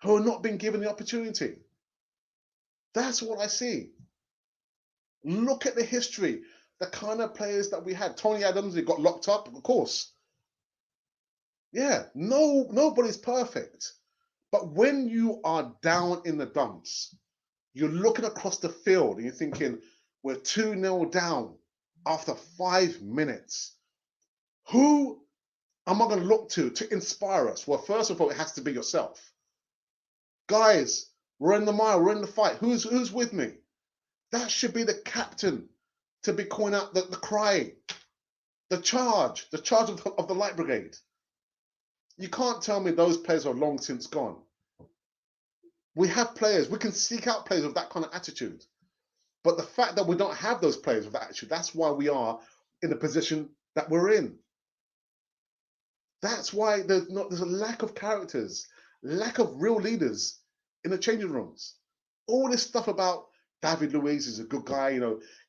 who are not being given the opportunity. That's what I see. Look at the history, the kind of players that we had. Tony Adams, he got locked up, of course. Yeah, nobody's perfect. But when you are down in the dumps, you're looking across the field and you're thinking, we're 2-0 down after 5 minutes. Who am I going to look to inspire us? Well, first of all, it has to be yourself. Guys, we're in the mile, we're in the fight. Who's with me? That should be the captain to be calling out the cry, the charge of the Light Brigade. You can't tell me those players are long since gone. We have players. We can seek out players with that kind of attitude. But the fact that we don't have those players with that attitude, that's why we are in the position that we're in. That's why there's a lack of characters, lack of real leaders in the changing rooms. All this stuff about David Luiz is a good guy,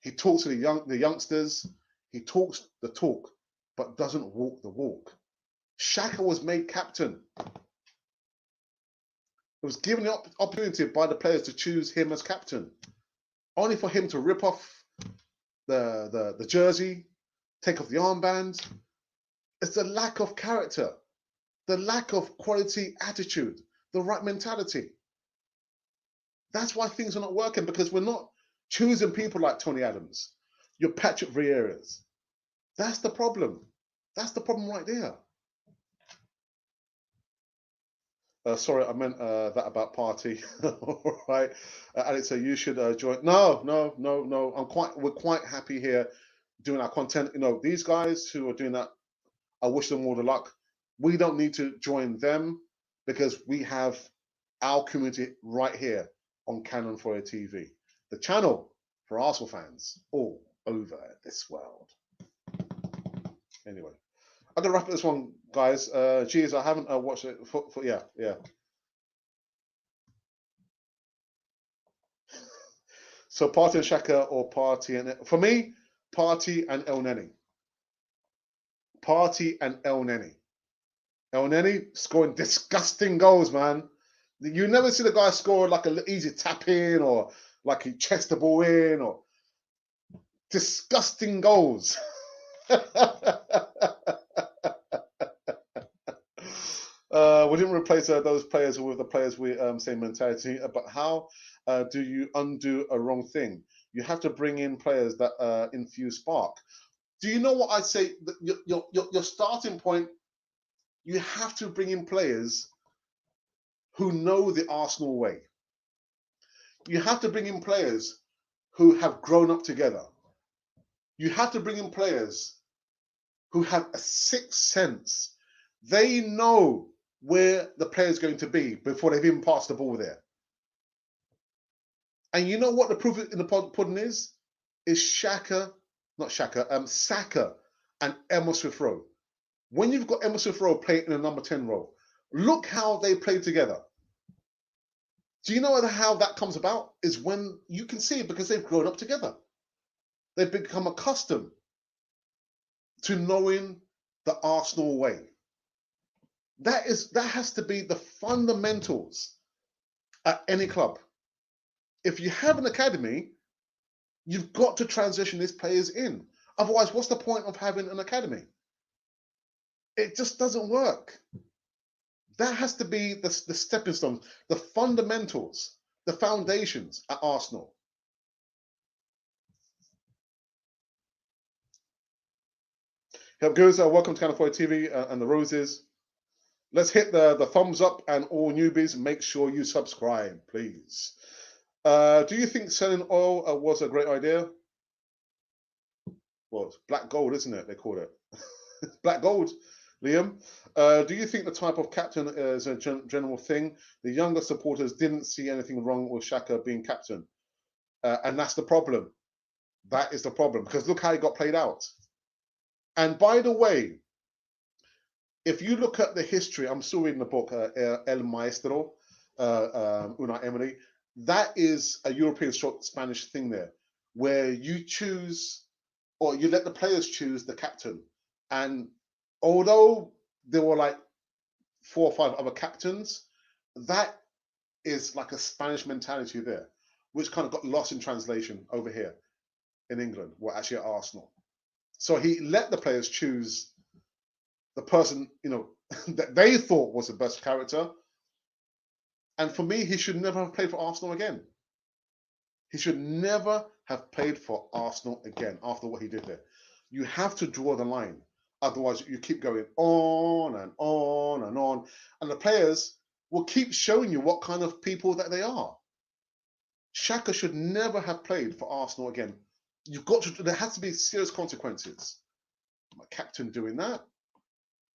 he talks to the youngsters, he talks the talk, but doesn't walk the walk. Xhaka was made captain. It was given the opportunity by the players to choose him as captain, only for him to rip off the jersey, take off the armband. It's the lack of character, the lack of quality attitude, the right mentality. That's why things are not working, because we're not choosing people like Tony Adams, your Patrick Vieiras. That's the problem. That's the problem right there. Sorry, I meant that about party. All right, Alex, so you should join. No. We're quite happy here. doing our content. You know, these guys who are doing that, I wish them all the luck. We don't need to join them because we have our community right here on Cannon Foyer TV, the channel for Arsenal fans all over this world. Anyway, I'm gonna wrap up this one, guys. Geez, I haven't watched it. Yeah. So Partey and Xhaka, or Partey and, for me, Partey and El Neni. Partey and El Neni. El Neni scoring disgusting goals, man. You never see the guy score like an easy tap in or like he chests the ball in, or disgusting goals. We didn't replace those players with the players with same mentality. But how do you undo a wrong thing? You have to bring in players that infuse spark. Do you know what I say? Your starting point, you have to bring in players who know the Arsenal way. You have to bring in players who have grown up together. You have to bring in players who have a sixth sense. They know where the player is going to be before they've even passed the ball there. And you know what the proof in the pudding is? Is Saka and Emma Smith-Rowe. When you've got Emma Smith-Rowe playing in a number 10 role, look how they play together. Do you know how that comes about? Is when you can see it, because they've grown up together. They've become accustomed to knowing the Arsenal way. That has to be the fundamentals at any club. If you have an academy, you've got to transition these players in. Otherwise, what's the point of having an academy? It just doesn't work. That has to be the stepping stones, the fundamentals, the foundations at Arsenal. Help goes, welcome to Cannon Foyer TV and the Roses. Let's hit the thumbs up, and all newbies, make sure you subscribe, please. Do you think selling oil was a great idea? Well, it's black gold, isn't it? They call it. Black gold, Liam. Do you think the type of captain is a general thing? The younger supporters didn't see anything wrong with Xhaka being captain. And that's the problem. That is the problem, because look how he got played out. And by the way, if you look at the history, I'm still reading the book, El Maestro, Unai Emery. That is a European Spanish thing there, where you choose, or you let the players choose the captain. And although there were like 4 or 5 other captains, that is like a Spanish mentality there, which kind of got lost in translation over here in England, or actually at Arsenal. So he let the players choose the person, you know, that they thought was the best character. And for me, he should never have played for Arsenal again. He should never have played for Arsenal again after what he did there. You have to draw the line. Otherwise, you keep going on and on and on. And the players will keep showing you what kind of people that they are. Xhaka should never have played for Arsenal again. There has to be serious consequences. My captain doing that?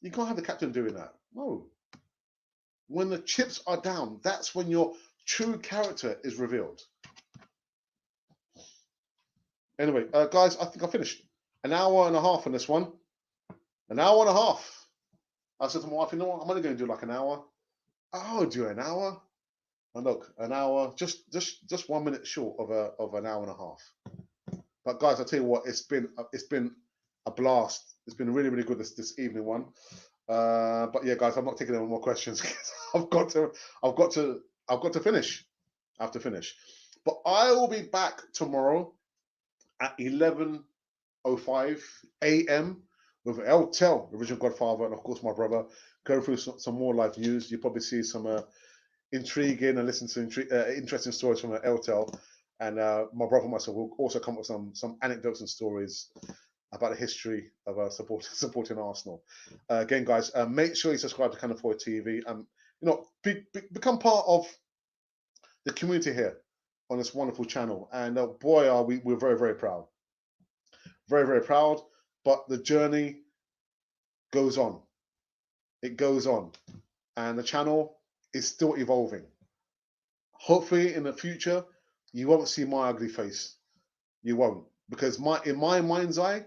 You can't have the captain doing that. No. When the chips are down, that's when your true character is revealed. Anyway, guys, I think I finished. An hour and a half on this one. An hour and a half. I said to my wife, you know what? I'm only going to do like an hour. I'll do an hour. And look, an hour, just 1 minute short of an hour and a half. But guys, I tell you what, it's been a blast. It's been really, really good this evening one. But yeah, guys, I'm not taking any more questions because I've got to finish. I have to finish. But I will be back tomorrow at 11:05 a.m. with El Tel, the original Godfather, and of course my brother, going through some more live news. You probably see some intriguing and listen to interesting stories from El Tel, and my brother and myself will also come up with some anecdotes and stories about the history of supporting Arsenal. Again, guys, make sure you subscribe to Cannon Foyer TV and become part of the community here on this wonderful channel. And boy, are we're very, very proud. Very, very proud. But the journey goes on. It goes on. And the channel is still evolving. Hopefully in the future, you won't see my ugly face. You won't. Because in my mind's eye,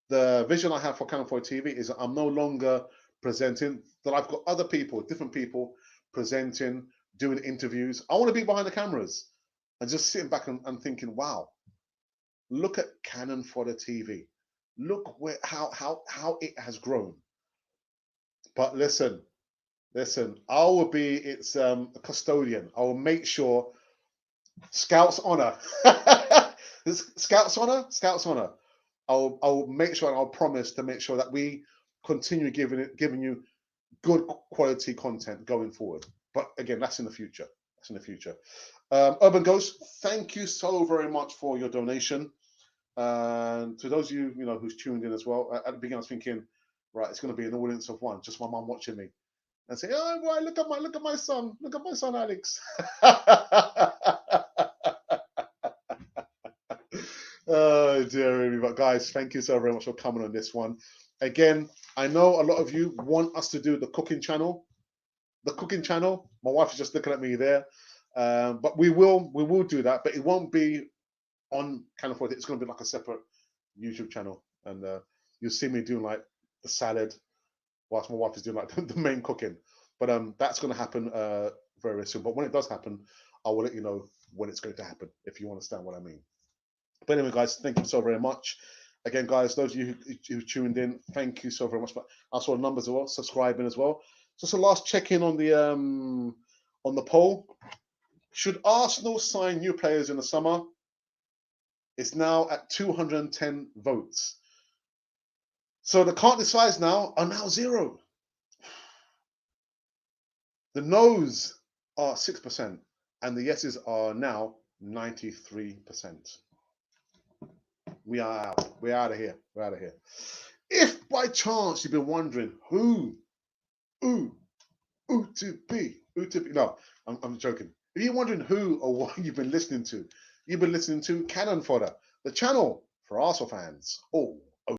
the vision I have for Cannon Fodder TV is that I'm no longer presenting, that I've got other people, different people presenting, doing interviews. I want to be behind the cameras and just sitting back and thinking, wow, look at Cannon Fodder TV. Look how it has grown. But listen, I will be its custodian. I will make sure Scouts honor. Scouts honor. I'll make sure and I'll promise to make sure that we continue giving you good quality content going forward. But again, that's in the future. That's in the future. Urban Ghost, thank you so very much for your donation. And to those of you, who's tuned in as well, at the beginning I was thinking, right, it's going to be an audience of one, just my mum watching me, and say, oh, boy, look at my son, Alex. Oh dear me. But guys, thank you so very much for coming on this one. Again, I know a lot of you want us to do the cooking channel. My wife is just looking at me there. But we will do that, but it won't be on Cannon Fodder. It's going to be like a separate YouTube channel, and you'll see me doing like the salad whilst my wife is doing like the main cooking. But that's going to happen very, very soon. But when it does happen, I will let you know when it's going to happen, if you understand what I mean. But anyway, guys, thank you so very much. Again, guys, those of you who tuned in, thank you so very much. But I saw the numbers as well, subscribing as well. Just a last check-in on the poll. Should Arsenal sign new players in the summer? It's now at 210 votes. So the can't decide now are now 0. The no's are 6%, and the yeses are now 93%. We are out. We're out of here. We're out of here. If by chance you've been wondering who to be, no, I'm joking. If you're wondering who or what you've been listening to Cannon Fodder, the channel for Arsenal fans. Oh.